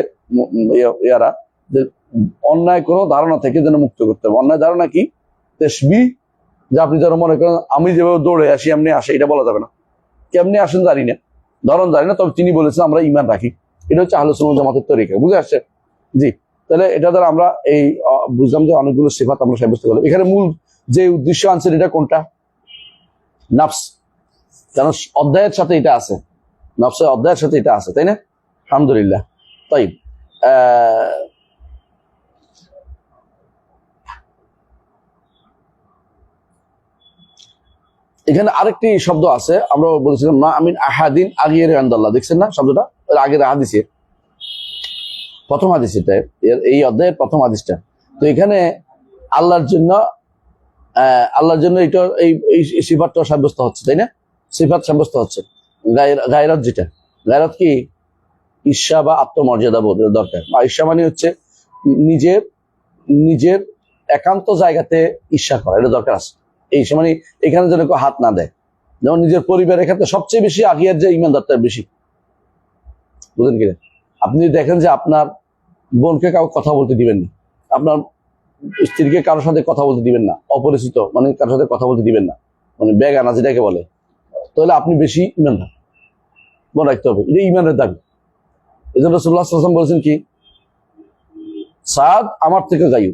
ইয়ারা, যে অন্যায় কোনো ধারণা থেকে যেন মুক্ত করতে হবে। অন্যায় ধারণা কি? তাশবিহ, যে আপনি যেন মনে করেন আমি যেভাবে দৌড়ে আসি এমনি আসে, এটা বলা যাবে না। কেমনি আসেন জানি না, ধরন জানি না, তবে তিনি বলেছেন আমরা ঈমান রাখি। এটা হচ্ছে আহলে সুন্নাত ওয়াল জামাতের তরিকা। বুঝে আসছে? জি। তাহলে এটা দ্বারা আমরা এই বুঝলাম যে অনেকগুলো সিফাত আমরা সাব্যস্ত করলাম। এখানে মূল যে উদ্দেশ্য আনছেন এটা কোনটা? নফস, কারণ অধ্যায়ের সাথে এটা আছে, নফসের অধ্যায়ের সাথে এটা আছে, তাই না? আলহামদুলিল্লাহ। তাই এখানে আরেকটি শব্দ আছে, আমরা বলেছিলাম না আমিন আহাদিন আগিয়ে আন্দাল্লাহ, দেখছেন না শব্দটা? আগের হাদিসে প্রথম হাদিস, এটা এই অধ্যায়ের প্রথম হাদিসটা। তো এখানে আল্লাহর জন্য এটা এই সিফাতটা সাব্যস্ত হচ্ছে, তাই না? সিফাত সাব্যস্ত হচ্ছে। গায়রাত, যেটা গায়রাত কি ঈর্ষা বা আত্মমর্যাদা বোধের দরকার। বা ঈর্ষা মানে হচ্ছে নিজের একান্ত জায়গাতে ঈর্ষা করা, এটা দরকার আছে। এই মানে এখানে যেন কেউ হাত না দেয়, যেমন নিজের পরিবারের ক্ষেত্রে সবচেয়ে বেশি আগিয়ার যে ইমানদারটা বেশি, বুঝলেন কিনা? আপনি দেখেন যে আপনার বোনকে কাউ কথা বলতে দিবেন না, আপনার স্ত্রীকে কারোর সাথে কথা বলতে দিবেন না, অপরিচিত মানে কারোর সাথে কথা বলতে দিবেন না, মানে বেগানা যেটাকে বলে, তাহলে আপনি বেশি ইমানদার। মনে রাখতে হবে, এটা ইমানের দাবি। এই জন্য রাসূলুল্লাহ সাল্লাল্লাহু আলাইহি ওয়াসাল্লাম বলেছেন কি, সাদ আমার থেকে গায়ব,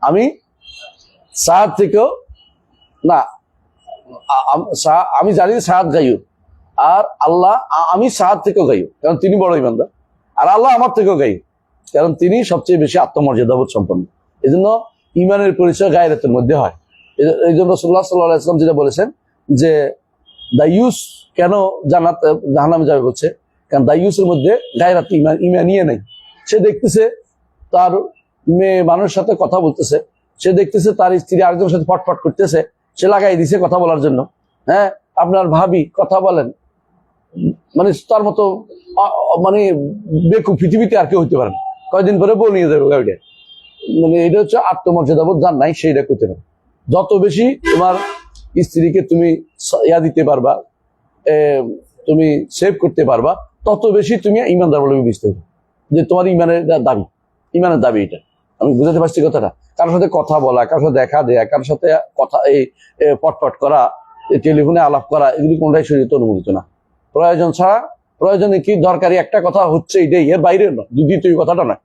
আমি সাদ থেকেও না, আমি জানি সাদ গায়ব, আর আল্লাহ আমি সাদ থেকেও গায়ব, কারণ তিনি বড় ইমানদার। আর আল্লাহ আমার থেকেও গায়ব, কারণ তিনি সবচেয়ে বেশি আত্মমর্যাদাবোধ সম্পন্ন। এই জন্য ইমানের পরিচয় গায়রাতের মধ্যে হয়। এই জন্য রাসূলুল্লাহ সাল্লাল্লাহু আলাইহি ওয়াসাল্লাম যেটা বলেছেন যে দায়ুস কেন জাহান্নামে যাবে বলছে, কারণ দায়ুসের মধ্যে গায়রাত ইমানিয়ে নেই। সে দেখতেছে তার মেয়ে মানুষের সাথে কথা বলতেছে, সে দেখতেছে তার স্ত্রী আরেকজনের সাথে ফটফট করতেছে, সে লাগাই দিছে কথা বলার জন্য। হ্যাঁ, আপনার ভাবি কথা বলেন, মানে তার মতো মানে বেকুব পৃথিবীতে আর কেউ হইতে পারে না। কয়েকদিন পরে বউ নিয়ে যাবে গাড়িটা। মানে এটা হচ্ছে আত্মমর্যাদাবোধ যার নাই সেইটা করতে পারে। যত বেশি তোমার স্ত্রীকে তুমি ইয়া দিতে পারবা, তুমি সেভ করতে পারবা, তত বেশি তুমি ইমানদার বলে বুঝতে হবে যে তোমার ইমানের দাবি এটা। আমি বুঝাতে পারছি কথাটা? কারোর সাথে কথা বলা, কারোর সাথে দেখা দেয়া, কারোর সাথে কথা এই পটপট করা, টেলিফোনে আলাপ করা, এগুলি কোনটাই শরীয়তে অনুমোদিত না। প্রয়োজন ছাড়া, প্রয়োজনে কি দরকারি একটা কথা হচ্ছে এটাই, এর বাইরে না, দ্বিতীয় কথাটা না,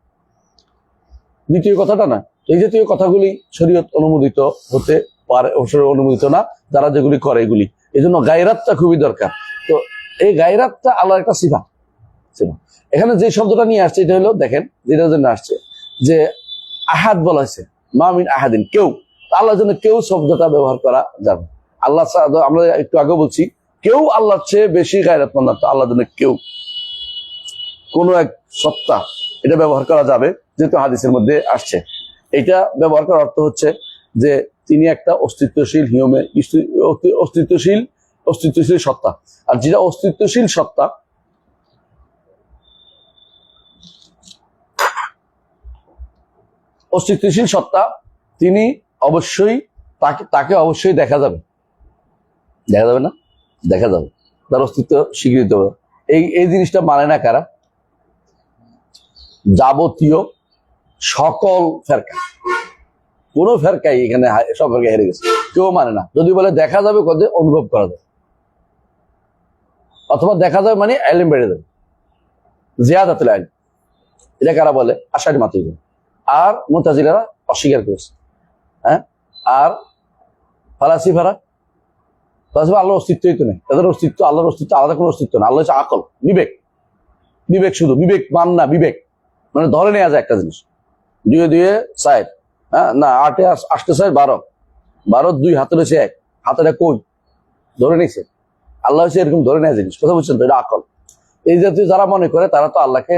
দ্বিতীয় কথাটা না। এই জাতীয় কথাগুলি শরীয়ত অনুমোদিত হতে পারে, অনুমোদিত না যারা যেগুলি করে এগুলি। এই জন্য গায়রাতটা খুবই দরকার। তো এই গায়রাতটা আল্লাহর একটা সিফাত। এখানে যে শব্দটা নিয়ে আসছে এটা হলো, দেখেন যেটার জন্য আসছে যে আহাদ বলা হয়েছে, মা মিন আহাদিন, কেউ। আল্লাহর জন্য কেউ শব্দটা ব্যবহার করা যাবে। আল্লাহ, আমরা একটু আগে বলছি, কেউ আল্লাহর চেয়ে বেশি গায়রাতমন্দ না। আল্লাহর জন্য কেউ, কোনো এক সত্তা, এটা ব্যবহার করা যাবে, যেহেতু হাদিসের মধ্যে আসছে। এটা ব্যবহার করার অর্থ হচ্ছে যে তিনি একটা অস্তিত্বশীল অস্তিত্বশীল সত্তা। আর যেটা অস্তিত্বশীল সত্তা, তিনি অবশ্যই তাকে অবশ্যই দেখা যাবে না, দেখা যাবে, তার অস্তিত্ব স্বীকৃত হবে। এই জিনিসটা মানে না কারা? যাবতীয় সকল ফেরকা, কোন ফেরকাই এখানে সব ফেরকা হেরে গেছে, কেউ মানে না। যদি বলে দেখা যাবে, কত অনুভব করা যাবে, অথবা দেখা যাবে মানে এলিম বেড়ে যাবে, জিয়াদাতুল ইলম। এটা কারা বলে? আশারি মাতুরিদি আর মুতাজিলারা অস্বীকার করেছে। হ্যাঁ, আর ফালাসিফারা আল্লাহর অস্তিত্বই তো নেই, তাদের অস্তিত্ব, আল্লাহর অস্তিত্ব আলাদা কোনো অস্তিত্ব না। আল্লাহ হচ্ছে আকল, বিবেক শুধু, বিবেক মান না, বিবেক মানে ধরে নেওয়া যায় একটা জিনিস, 2 2 6, হ্যাঁ না 8 8 6 12 2 হাতের হচ্ছে 1, হাতের কই ধরে নিছে। আল্লাহ হচ্ছে এরকম ধরে নেওয়া জিনিস, কথা বুঝছেন তো? এটা আকল। এই জাতীয় যারা মনে করে তারা তো আল্লাহকে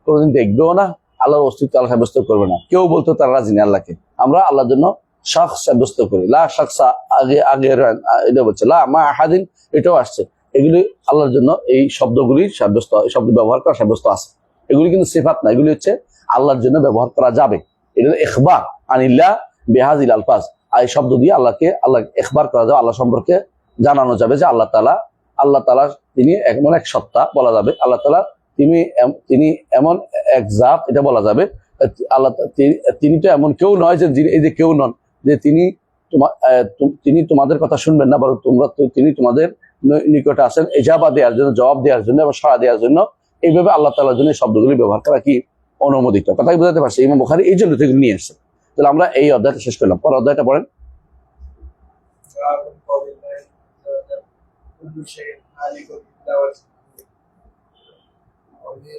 কোনোদিন দেখবেও না, আল্লাহর অস্তিত্ব আল্লাহ সাব্যস্ত করবে না। কেউ বলতো তারা রাজি না আল্লাহকে। আমরা আল্লাহর জন্য শাখস সাব্যস্ত করি, লা শাখসা আগে এটা বলছে, লা মা আহাদিন, এটাও আসছে। এগুলি আল্লাহর জন্য এই শব্দগুলি সাব্যস্ত, এই শব্দ ব্যবহার করা সাব্যস্ত আছে। এগুলি কিন্তু সিফাত না, এগুলি হচ্ছে আল্লাহর জন্য ব্যবহার করা যাবে। এটা ইখবার আনিল্লাহ বিহাযিল আলফাজ। আর এই শব্দ দিয়ে আল্লাহ ইখবার করা যাবে, আল্লাহ সম্পর্কে জানানো যাবে যে আল্লাহ তাআলা তিনি এমন এক সত্তা বলা যাবে, আল্লাহ তাআলা তিনি এমন এক জাত, এটা বলা যাবে। আল্লাহ তিনি তো এমন কেউ নয় যে, এই যে কেউ নন যে তিনি তোমাদের কথা শুনবেন না, বরং তিনি তোমাদের নিকটে আসেন ইজাবা দেওয়ার জন্য, জবাব দেওয়ার জন্য এবং সাড়া দেওয়ার জন্য। এইভাবে আল্লাহ তাআলার জন্য এই শব্দগুলি ব্যবহার করা কি অনুমোদিত? কথা কি বোঝাতে পারছি? ইমাম বুখারী এই জন্য এগুলো নিয়ে আসছে। তাহলে আমরা এই অধ্যায়টা শেষ করলাম, পরের অধ্যায়টা পড়েন।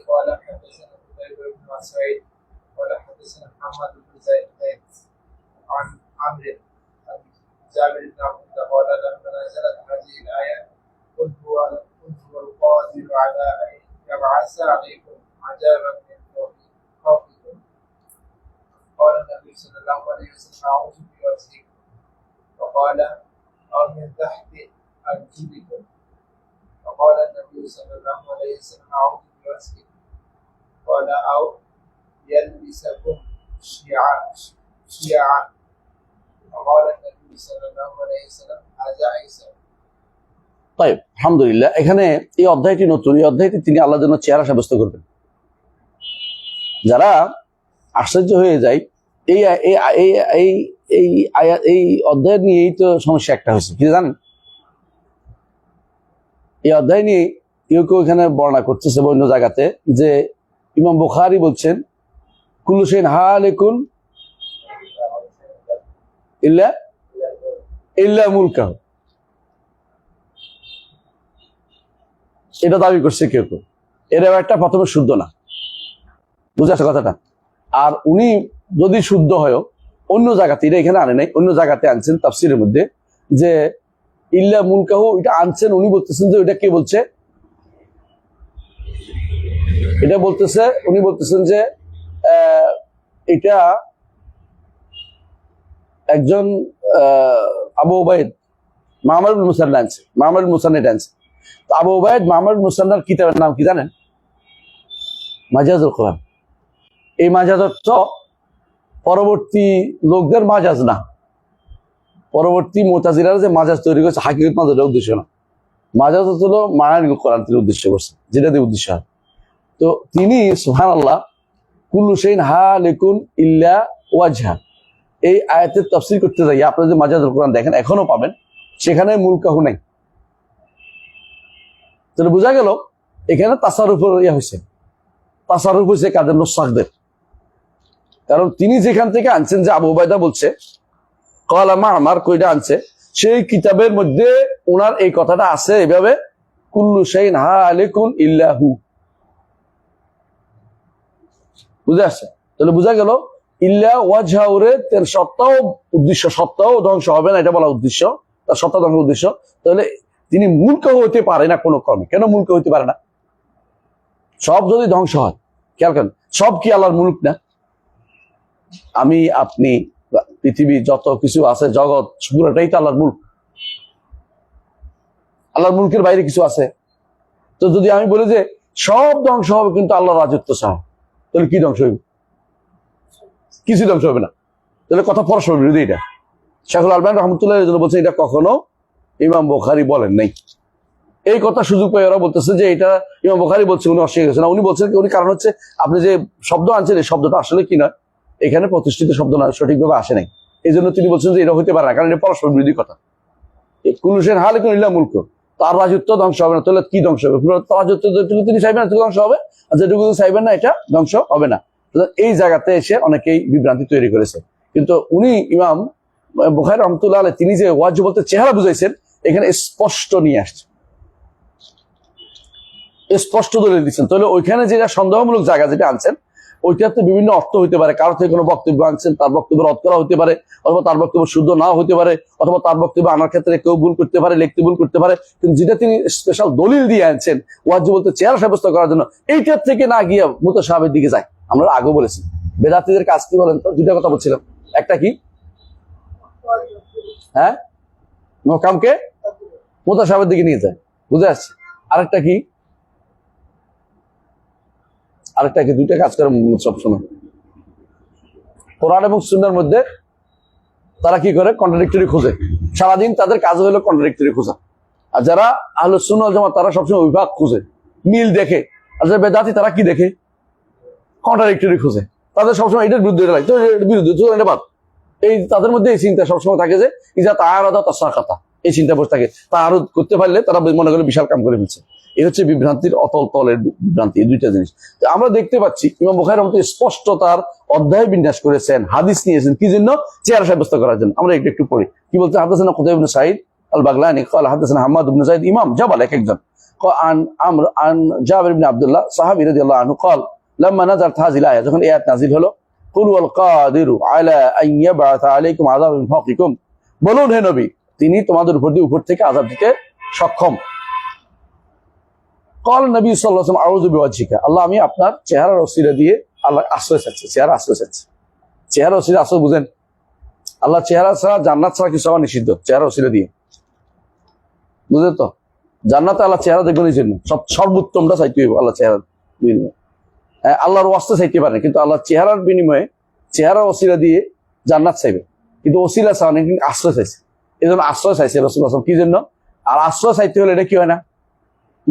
قال حدثنا قتيبة بن سعيد قال حدثنا محمد بن زيد عن عمرو عن جابر بن عبد الله قال لما نزلت هذه الآية قل هو القادر على أن يبعث عليكم عذابا من فوقكم قال النبي صلى الله عليه وسلم أعوذ بوجهك وقال أو من تحت أرجلكم فقال النبي صلى الله عليه وسلم أعوذ بوجهك قال أو يلبسكم شيعا فقال النبي صلى الله عليه وسلم هذا عيسى। طيب আলহামদুলিল্লাহ, এখানে এই অধ্যায়টি নতুন। এই অধ্যায়টি তিনি আল্লাহর জন্য চেহারা সাব্যস্ত করবেন। যারা আশ্চর্য হয়ে যায়, এই অধ্যায় নিয়েই তো সমস্যা একটা হয়েছে, কি জানেন? এই অধ্যায় নিয়ে কেউ কেউ এখানে বর্ণনা করতেছে অন্য জায়গাতে যে ইমাম বুখারী বলছেন কুল্লু শাইইন হালিকুন ইল্লা ইল্লা মুলকাহু, এটা দাবি করছে কেউ কেউ। এর একটা প্রথমে শুদ্ধ না, বুঝে আসছে কথাটা। আর উনি যদি শুদ্ধ হয় অন্য জায়গাতে, এটা এখানে আনে নাই, অন্য জায়গাতে আনছেন তাফসিরের মধ্যে যে ইল্লা মুলকাহু, এটা আনছেন। উনি বলতেছেন যে ওইটা কে বলছে, এটা বলতেছে, উনি বলতেছেন যে এটা একজন আবু উবাইদ মামার মুসান্না আনছে, মামার মুসান্না আনছে। তো আবু উবাইদ মামার মুসান্নার কিতাবের নাম কি জানেন? মাজাজুল কোরআন। এই মাজাজ তো পরবর্তী লোকদের মাজাজ না, পরবর্তী মুতাজিলারা যে মাজাজ তৈরি করেছে হাকিকত মাজাজের উদ্দেশ্য না, মাজাজ হলো মায়ানুল কোরআন তিনি উদ্দেশ্য করছে, যেটা দিয়ে উদ্দেশ্য হয়। তো তিনি সুবহানাল্লাহ কুল্লু শাইইন হালিকুন ইল্লা ওয়াজহা, এই আয়াতের তাফসীর করতে যাই আপনারা যে মাজাজুল কোরআন দেখেন এখনো পাবেন, সেখানে মুলকাহু নাই। তাহলে বোঝা গেল এখানে তাসারুফের ইয়া হয়েছে, তাসারুফ হয়েছে কাদের? নুসাখদের। কারণ তিনি যেখান থেকে আনছেন যে আবু উবাইদা বলছে ক্বালা মা'মার কইটা আনছে, সেই কিতাবের মধ্যে ওনার এই কথাটা আছে এইভাবে কুল্লু শাইইন হালিকুন ইল্লা হু, বুঝে আসছে? তাহলে বোঝা গেল ইল্লা ওয়াজহাউরে তের সত্তাও উদ্দেশ্য, সত্তাও ধ্বংস হবে না এটা বলা উদ্দেশ্য, তার সত্তা ধ্বংস উদ্দেশ্য। তাহলে তিনি মুলকাহু হইতে পারে না কোনো ক্রমে। কেন মুলকাহু হইতে পারে না? সব যদি ধ্বংস হয়, খেয়াল করেন, সব কি আল্লাহর মুলক না? আমি আপনি পৃথিবী যত কিছু আছে জগৎ পুরোটাই তো আল্লাহর মুলক। আল্লাহর মুলকের বাইরে কিছু আছে? তো যদি আমি বলি যে সব ধ্বংস হবে কিন্তু আল্লাহর রাজত্ব সহ, তাহলে কি ধ্বংস হইবে? কিছু ধ্বংস হবে না। তাহলে কথা পরস্পর বিরোধী। এটা শাইখুল আলবানী রাহমাতুল্লাহ এর জন্য বলছে এটা কখনো ইমাম বুখারী বলেন নাই। এই কথা সুযোগ পেয়ে ওরা বলতেছে যে এটা ইমাম বুখারী বলছে, উনি অস্বীকার করেছেন না। উনি বলছেন উনি কারণ হচ্ছে আপনি যে শব্দ আনছেন এই শব্দটা আসলে কি নয়, এখানে প্রতিষ্ঠিত শব্দ না, সঠিকভাবে আসে নাই। এই জন্য তিনি বলছেন যে এটা হইতে পারে না, কারণ এটা পরস্পর বিরোধী কথা। কুল্লু শাইইন হালিকুন ইল্লা মুলকাহু, তার রাজত্ব ধ্বংস হবে না, তাহলে কি ধ্বংস হবে? তার রাজত্ব যেটুকু তিনি চাইবেন না ধ্বংস হবে, আর যেটুকু চাইবেন না এটা ধ্বংস হবে না। এই জায়গাতে এসে অনেকেই বিভ্রান্তি তৈরি করেছে। কিন্তু উনি ইমাম বুখারী রাহমাতুল্লাহ আলাইহি তিনি যে ওয়াজ বলতে চেহারা বুঝাইছেন, এখানে স্পষ্ট নিয়ে আসছে, স্পষ্ট দলিল দিচ্ছেন। তাহলে ওইখানে যেটা সন্দেহমূলক জায়গা যেটা আনছেন ওইটাতে বিভিন্ন অর্থ হইতে পারে। কারো থেকে কোনো বক্তব্য আনছেন, তার বক্তব্য রদ করা হতে পারে, অথবা তার বক্তব্য শুদ্ধ নাও হতে পারে, অথবা তার বক্তব্য আনার ক্ষেত্রে কেউ ভুল করতে পারে, লিখতে ভুল করতে পারে। কিন্তু যেটা তিনি স্পেশাল দলিল দিয়ে আনছেন ওয়াজ বলতে চেহারা সাব্যস্ত করার জন্য, এইটার থেকে না গিয়ে মুতাশাবিহের দিকে যায়। আমরা আগে বলেছি বেদাতীদের কাজ কি বলেন তো? দুইটা কথা বলছিলাম, একটা কি হ্যাঁ কামকে মুতাশাবিহের দিকে নিয়ে যায়, বুঝে আসছে। আরেকটা কি? আরেকটা কি? দুইটা কাজ করে সবসময় কোরআন এবং সুন্নাহর মধ্যে তারা কি করে? কন্ট্রাডিক্টরি খোঁজে। সারাদিন তাদের কাজ হলো কন্ট্রাডিক্টরি খোঁজা। আর যারা আহলুস সুন্নাহ ওয়াল জামাত তারা সবসময় বিভাগ খুঁজে, মিল দেখে। আর যারা বেদাতি তারা কি দেখে? কন্ট্রাডিক্টরি খোঁজে। তাদের সবসময় এটার বিরুদ্ধে লাগে, তো এটার বিরুদ্ধে এটা বাদ। এই তাদের মধ্যে এই চিন্তা সবসময় থাকে যে ইজা তাআরাদা তাসাকাতা, এই চিন্তা বসে থাকে। তাআরুদ করতে পারলে তারা মনে করে বিশাল কাম করে ফেলছে। এই হচ্ছে বিভ্রান্তির অতল তলের বিভ্রান্তি, এই দুইটা জিনিস। তো আমরা দেখতে পাচ্ছি ইমাম বুখারী রাহমাতুল্লাহ স্পষ্ট তার অধ্যায় বিন্যাস করেছেন, হাদিস নিয়েছেন কি জন্য? চেহারা সাব্যস্ত করার জন্য। আমরা একটু পড়ি কি বলতে। হাদাসানা কুতাইবা ইবনে সাঈদ আল বাগলানি قال حدثنا حماد بن زيد ইমাম জাবাল এক একজন عن عمرو عن جابر بن عبد الله صحابي رضي الله عنه قال لما نزلت هذه الايه, যখন এই আয়াত নাযিল হলো, قل والقادر على ان يبعث عليكم عذابا من فوقكم, বলুন হে নবী তিনি তোমাদের উপর দিয়ে উপর থেকে আযাব দিতে সক্ষম। قال النبي صلى الله عليه وسلم اعوذ بوجهك, আল্লাহ আমি আপনার চেহারার ওসিলা দিয়ে আল্লাহ আশ্রয় চাচ্ছি। চেহারা আশ্রয় চাচ্ছি, চেহারা ওসিলা আশ্রয় বুঝেন? আল্লাহ চেহারা ছাড়া জান্নাত ছাড়া কিছু আমার নিষিদ্ধ, চেহারা ওসিলা দিয়ে, বুঝলেন তো? জান্নাতে আল্লাহ চেহারা দেখবেন এই জন্য সর্বোত্তমটা চাইতে হইব আল্লাহ চেহারা বিনিময়ে। আল্লাহর ওয়াস্তে চাইতে পারে, কিন্তু আল্লাহ চেহারার বিনিময়ে চেহারা ওসিলা দিয়ে জান্নাত চাইবে, কিন্তু ওসিলা চাওয়া নেই, কিন্তু আশ্রয় চাইছে। এই জন্য আশ্রয় চাইছে রাসূলুল্লাহ সাল্লাল্লাহু আলাইহি ওয়াসাল্লাম। কি জন্য? আর আশ্রয় চাইতে হলে এটা কি হয় না?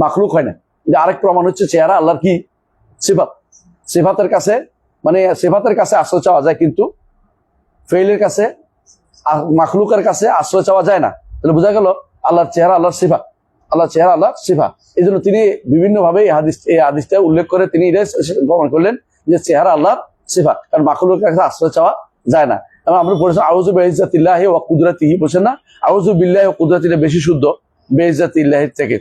মাখলুক হয় না। আরেক প্রমাণ হচ্ছে চেহারা আল্লাহর কি সিফাত, সিফাতের কাছে মানে সিফাতের কাছে আশ্রয় চাওয়া যায়, কিন্তু ফেইলের কাছে মাখলুকের কাছে আশ্রয় চাওয়া যায় না। তাহলে বোঝা গেল আল্লাহর চেহারা আল্লাহর সিফাত। আল্লাহ চেহারা, আল্লাহ সিফা। এই জন্য তিনি বিভিন্ন ভাবে এই হাদিসটা উল্লেখ করে তিনি এটা প্রমাণ করলেন যে চেহারা আল্লাহর সিফা, কারণ মাখলুকের কাছে আশ্রয় চাওয়া যায় না। এবং আমরা পড়েছি আউযু বিইজ্জাতিল্লাহি ওয়া কুদরাতিহি, বলছেন না আউযু বিল্লাহি ওয়া কুদরাতিহি বেশি শুদ্ধ বিইজ্জাতিল্লাহি থেকে।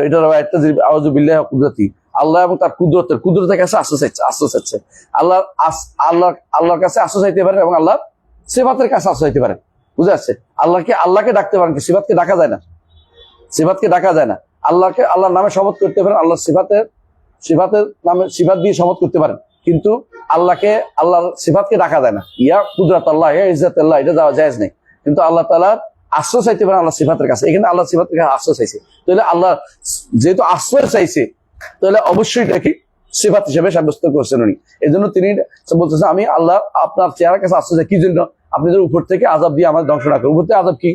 এটা একটা আউযু বিল্লাহি ওয়া কুদরাতিহি, আল্লাহ এবং তার কুদরতের কাছে আশ্রয় চাচ্ছে। আল্লাহর কাছে আশ্রয় চাইতে পারেন এবং আল্লাহর সিফাতের কাছে আশ্রয় চাইতে পারেন। বুঝা যাচ্ছে? আল্লাহকে ডাকতে পারেন, সিফাতকে ডাকা যায় না, সিফাতকে ডাকা যায় না। আল্লাহর নামে শপথ করতে পারেন, আল্লাহর সিফাতের নামে সিফাত দিয়ে শপথ করতে পারেন, কিন্তু আল্লাহর সিফাতকে ডাকা যায় না। ইয়া কুদরাত আল্লাহ, ইয়া ইজ্জাত আল্লাহ, এটা যাওয়া জায়েজ নেই। কিন্তু আল্লাহ তাআলার আশ্রয় চাইতে পারেন আল্লাহ সিফাতের কাছে। এখানে আল্লাহ সিফাতের কাছে আশ্রয় চাইছে, তাহলে আল্লাহ যেহেতু আশ্রয় চাইছে, তাহলে অবশ্যই এটা কি সিফাত হিসেবে সাব্যস্ত করছেন উনি। এই জন্য তিনি বলতেছেন আমি আল্লাহ আপনার চেহারার কাছে আশ্রয় চাই। কি জন্য? আপনি যদি উপর থেকে আযাব দিয়ে আমাদের ধ্বংস না করেন। উপর থেকে আযাব কি?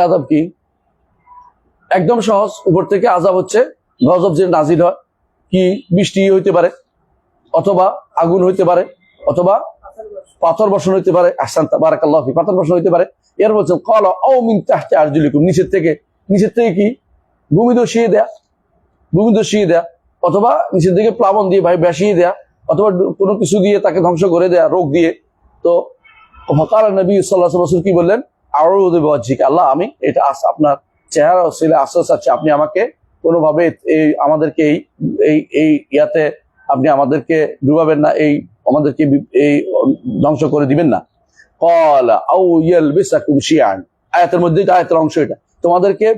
আযাব কি? একদম সহজ। উপর থেকে আযাব হচ্ছে গজব যে নাজিল হয়, কি বৃষ্টি হইতে পারে, অথবা আগুন হইতে পারে, অথবা পাথর বর্ষণ হইতে পারে। আহসান, বারাকাল্লাহু ফিক। পাথর বর্ষণ হইতে পারে। এর বলছেন ক্বালা আও মিন তাহতি আরজুলিকুম, নিচের থেকে কি ভূমি ধসিয়ে দেয়া, অথবা নিচের দিকে প্লাবন দিয়ে ভাসিয়ে দেয়া, অথবা কোনো কিছু দিয়ে তাকে ধ্বংস করে দেয়া, রোগ দিয়ে। তো ফাকাল নবী সাল্লাল্লাহু আলাইহি ওয়াসাল্লাম কি বললেন? আউযু বিওয়াজহিকা, আল্লাহ আমি এটা আপনার চেহারা ওসিলা আশ্রয় চাচ্ছি, আপনি আমাকে কোনোভাবে আমাদেরকে এই ইয়াতে আপনি আমাদেরকে ডুবাবেন না, আমাদেরকে ধ্বংস করে দিবেন না। ক্বালা আও ইয়ালবিসাকুম শিয়ান, আয়াতের মধ্যে আয়াতের অংশ এটা, তোমাদেরকে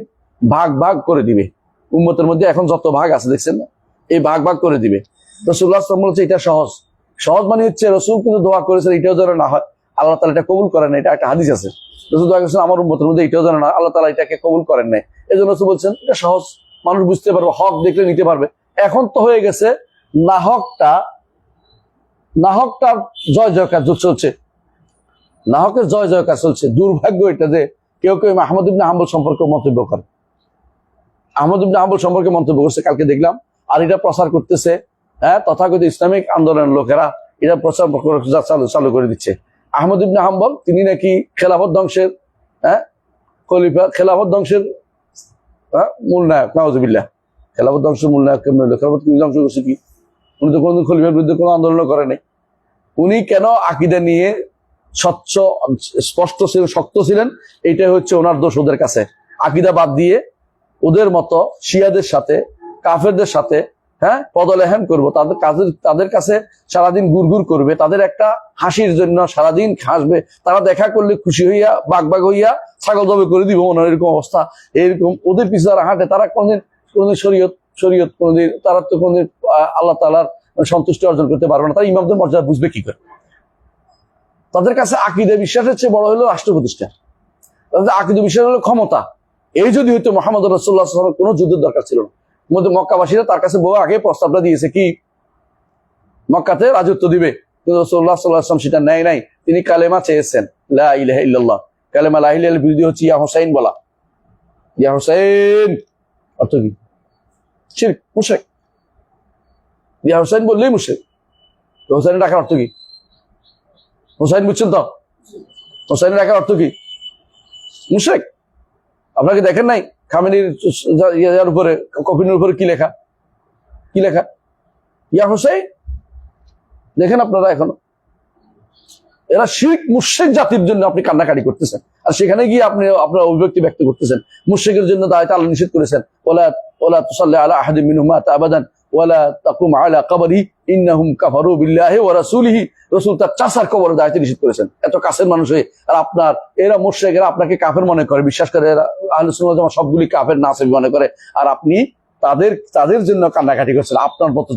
ভাগ করে দিবে। উম্মতের মধ্যে এখন যত ভাগ আছে দেখছেন না, এই ভাগ করে দিবে। রাসূলুল্লাহ সাল্লাল্লাহু আলাইহি ওয়াসাল্লাম বলছে এটা সহজ মানে হচ্ছে রাসূল কিন্তু দোয়া করেছেন এটাও যেন না হয়, আল্লাহ তাআলা এটা কবুল করেন না। এটা একটা হাদিস আছে, রাসূল দোয়া করেছেন আমার উম্মতের মধ্যে এটাও যেন না, আল্লাহ তাআলা এটাকে কবুল করেন নাই। এই জন্য রাসূল বলছেন এটা সহজ, মানুষ বুঝতে পারবে, হক দেখলে নিতে পারবে। এখন তো হয়ে গেছে নাহকটার জয় জয়কার চলছে, নাহকের জয় জয়কার চলছে। দুর্ভাগ্য এটা যে কেউ আহমদ ইবনে হাম্বল সম্পর্কে মন্তব্য করে, আহমদ ইবনে হাম্বল সম্পর্কে মন্তব্য করছে কালকে দেখলাম, আর এটা প্রচার করতেছে তথাকথিত ইসলামিক আন্দোলনের লোকেরা, এটা প্রচার চালু করে দিচ্ছে। আহমদ ইবনে হাম্বল তিনি নাকি খেলাফত ধ্বংসের খলিফা, খেলাফত ধ্বংসের মূল নায়ক। নাউজুবিল্লাহ, খেলাফত ধ্বংসের মূল নায়ক কেমন হলো? খেলাফত ধ্বংস করছে কি? উনি তো কোনোদিন খলিফার বিরুদ্ধে কোনো আন্দোলন করে নাই। উনি কেন আকীদা নিয়ে স্পষ্ট ছিলেন, শক্ত ছিলেন, এইটাই হচ্ছে ওনার দোষ। ওদের কাছে আকীদা বাদ দিয়ে ওদের মতো শিয়াদের সাথে, কাফেরদের সাথে পদলেহন করবো, তাদের কাছে সারাদিন গুড়গুড় করবে, তাদের একটা হাসির জন্য সারাদিন হাসবে, তারা দেখা করলে খুশি হইয়া বাগ হইয়া ছাগল জবে করে দিব, ওনার এরকম অবস্থা। এরকম ওদের পিছনে যারা হাঁটে তারা কোনদিন শরীয়ত কোনদিন, তারা তো কোনদিন আল্লাহ তাআলার সন্তুষ্টি অর্জন করতে পারবে না। তারা ইমামদের মর্যাদা বুঝবে কি করে? তাদের কাছে আকীদা বিশ্বাসের চেয়ে বড় হলো রাষ্ট্র প্রতিষ্ঠা, তাদের আকীদা বিশ্বাস হলো ক্ষমতা। এই যদি হইতো মুহাম্মদ রাসূলুল্লাহ সাল্লাল্লাহু আলাইহি ওয়াসাল্লাম কোনো যুদ্ধের দরকার ছিল না। মক্কাবাসীরা তার কাছে বহু আগে প্রস্তাবটা দিয়েছে কি মক্কাতে রাজত্ব দিবে, কিন্তু রাসূলুল্লাহ সাল্লাল্লাহু আলাইহি ওয়াসাল্লাম সেটা নেয় নাই। তিনি কালেমা চেয়েছেন, লা ইলাহা ইল্লাল্লাহ। কালেমা লা ইলাহা ইল্লাল্লাহ বিরোধী হচ্ছে ইয়া হুসাইন বলা। ইয়া হুসাইন অর্থ কি? শিরক, মুশরিক। ইয়া হুসাইন বললেই মুশরিক। তো হুসাইনের ডাকার অর্থ কি? হুসাইন বুঝছেন তো? হুসাইনের ডাকার অর্থ কি? মুশরিক। আপনাকে দেখেন নাই খামেনির উপরে, কফিনের উপরে কি লেখা? ইয়া হুসাইন। দেখেন আপনারা এখনো এরা শিরক মুশরিক জাতির জন্য আপনি কান্নাকাটি করতেছেন, আর সেখানে গিয়ে আপনি আপনার অভিব্যক্তি ব্যক্ত করতেছেন। মুশরিকের জন্য দায়িত্ব আল্লাহ নিষেধ করেছেন, ওয়ালা তুসাল্লি আলা আহাদিন মিনহুম মাতা আবাদান ওয়ালা তাকুম আলা কবরি ইন্নাহুম কাফারু বিল্লাহি ওয়া রাসূলিহি। রাসূল তার চাচার কবরে দায়িত্ব নিষেধ করেছেন, এত কাছের মানুষ হয়ে। আর আপনার এরা মুশরিকেরা আপনাকে কাফের মনে করে, বিশ্বাস করে, আহলুস সুন্নাহ ওয়াল জামাত সবগুলি কাফের নাসিব মনে করে, আর আপনি তাদের জন্য কান্নাকাটি করছেন। আপনার মতো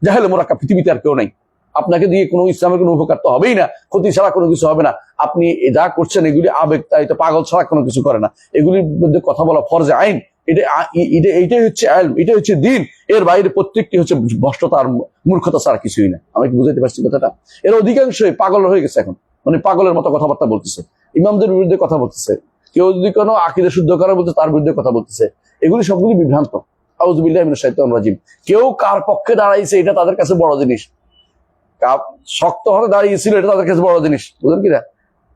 জাহেল মোরাক্কাব পৃথিবীতে আর কেউ নাই। আপনাকে দিয়ে কোনো ইসলামের কোনো উপকার তো হবেই না, ক্ষতি ছাড়া কোনো কিছু হবে না। আপনি যা করছেন এগুলি আবেগ তাড়িত, পাগল ছাড়া কোনো কিছু করে না। এগুলির মধ্যে কথা বলা ফরজে আইন, এইটাই হচ্ছে আইল, এটাই হচ্ছে দিন। এর বাইরে প্রত্যেকটি হচ্ছে ভ্রষ্টতা আর মূর্খতা ছাড়া কিছুই না। আমি কি বুঝাতে পারছি কথাটা? এর অধিকাংশই পাগল হয়ে গেছে এখন, মানে পাগলের মতো কথাবার্তা বলতেছে, ইমামদের বিরুদ্ধে কথা বলতেছে। কেউ যদি কোনো আকীদা শুদ্ধ করার বলতে তার বিরুদ্ধে কথা বলতেছে। এগুলি সবগুলি বিভ্রান্ত। আউযু বিল্লাহি মিনাশ শাইতানির রাজিম। কেউ কার পক্ষে দাঁড়াইছে এটা তাদের কাছে বড় জিনিস, শক্ত হতে দাঁড়িয়েছিল এটা তাদের কাছে বড় জিনিস। বুঝলেন কিনা?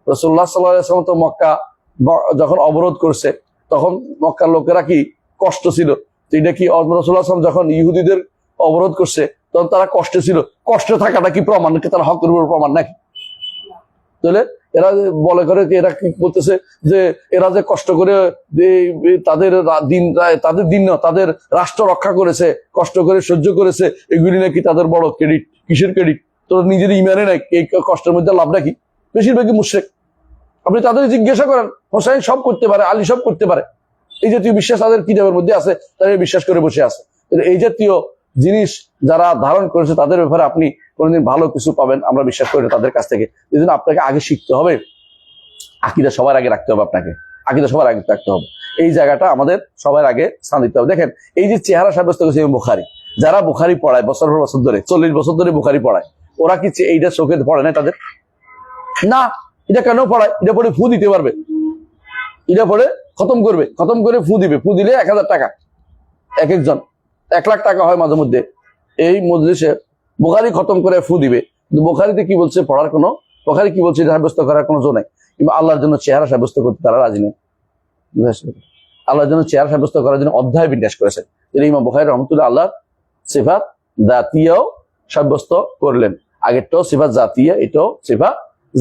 রাসূলুল্লাহ সাল্লাল্লাহু আলাইহি ওয়াসাল্লাম তো মক্কা যখন অবরোধ করছে, তখন মক্কার লোকেরা কি কষ্ট ছিল, তো এটা কি রাসূলুল্লাহ সাল্লাল্লাহু আলাইহি ওয়াসাল্লাম যখন ইহুদিদের অবরোধ করছে তখন তারা কষ্টে ছিল, কষ্টে থাকাটা কি প্রমাণ নাকি তারা হকের উপর প্রমাণ নাকি? তাহলে এরা বলে করে এরা কি বলতেছে যে এরা যে কষ্ট করে তাদের দিন না তাদের রাষ্ট্র রক্ষা করেছে, কষ্ট করে সহ্য করেছে, এগুলি নাকি তাদের বড় ক্রেডিট। কিসের ক্রেডিট? তোর নিজের ইমানে নাই, এই কষ্টের মধ্যে লাভ নাকি? বেশিরভাগই মুশরিক। আপনি তাদের জিজ্ঞাসা করেন, হোসাইন সব করতে পারে, আলী সব করতে পারে, এই জাতীয় বিশ্বাস তাদের কিতাবের মধ্যে আছে, তারা বিশ্বাস করে বসে আছে। এই জাতীয় জিনিস যারা ধারণ করেছে তাদের ব্যাপারে আপনি কোনোদিন ভালো কিছু পাবেন আমরা বিশ্বাস করি না তাদের কাছ থেকে। এই জন্য আপনাকে আগে শিখতে হবে, আকীদা সবার আগে রাখতে হবে, আপনাকে আকীদা সবার আগে রাখতে হবে। এই জায়গাটা আমাদের সবার আগে স্থান দিতে হবে। দেখেন এই যে চেহারা সাব্যস্ত করেছে বুখারী, যারা বুখারী পড়ায় বছর পর বছর ধরে 40 বছর ধরে বুখারী পড়ায়, ওরা কি এইটা চোখে পড়ে না তাদের? না, এটা কেন পড়ায়? এটা পড়ে ফু দিতে পারবে, এটা পড়ে খতম করবে, খতম করে ফু দিবে, ফু দিলে 1000 টাকা, এক একজন 1 লাখ টাকা হয় মাঝে মধ্যে। এই মজলিসে বুখারী খতম করে ফু দিবে, কিন্তু বুখারীতে কি বলছে পড়ার কোনো, বুখারী কি বলছে সাব্যস্ত করার কোনো জো নাই। কিন্তু আল্লাহর জন্য চেহারা সাব্যস্ত করতে তারা রাজি নেই। আল্লাহর জন্য চেহারা সাব্যস্ত করার জন্য অধ্যায় বিন্যাস করেছে। ইমাম বুখারী রাহমাতুল্লাহ আল্লাহ সিফাত জাতীয় সাব্যস্ত করলেন, আগেরটাও সিফাত জাতীয়, এটাও সিফাত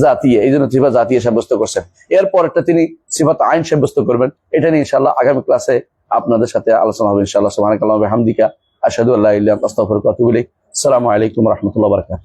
জাতীয়, এই জন্য সিফাত জাতীয় সাব্যস্ত করছেন। এরপরটা তিনি সিফাত আইন সাব্যস্ত করবেন। এটা নিয়ে ইনশাআল্লাহ আগামী ক্লাসে আপনাদের সাথে আলোচনা হবে ইনশাআল্লাহ। সুবহানাকাল্লাহু ওয়া বিহামদিকা আশহাদু আল্লা ইলাহা ইল্লা আনতা আস্তাগফিরুকা ওয়া আতুবু ইলাইক। আসসালামু আলাইকুম ওয়া রাহমাতুল্লাহি ওয়া বারাকাতুহু।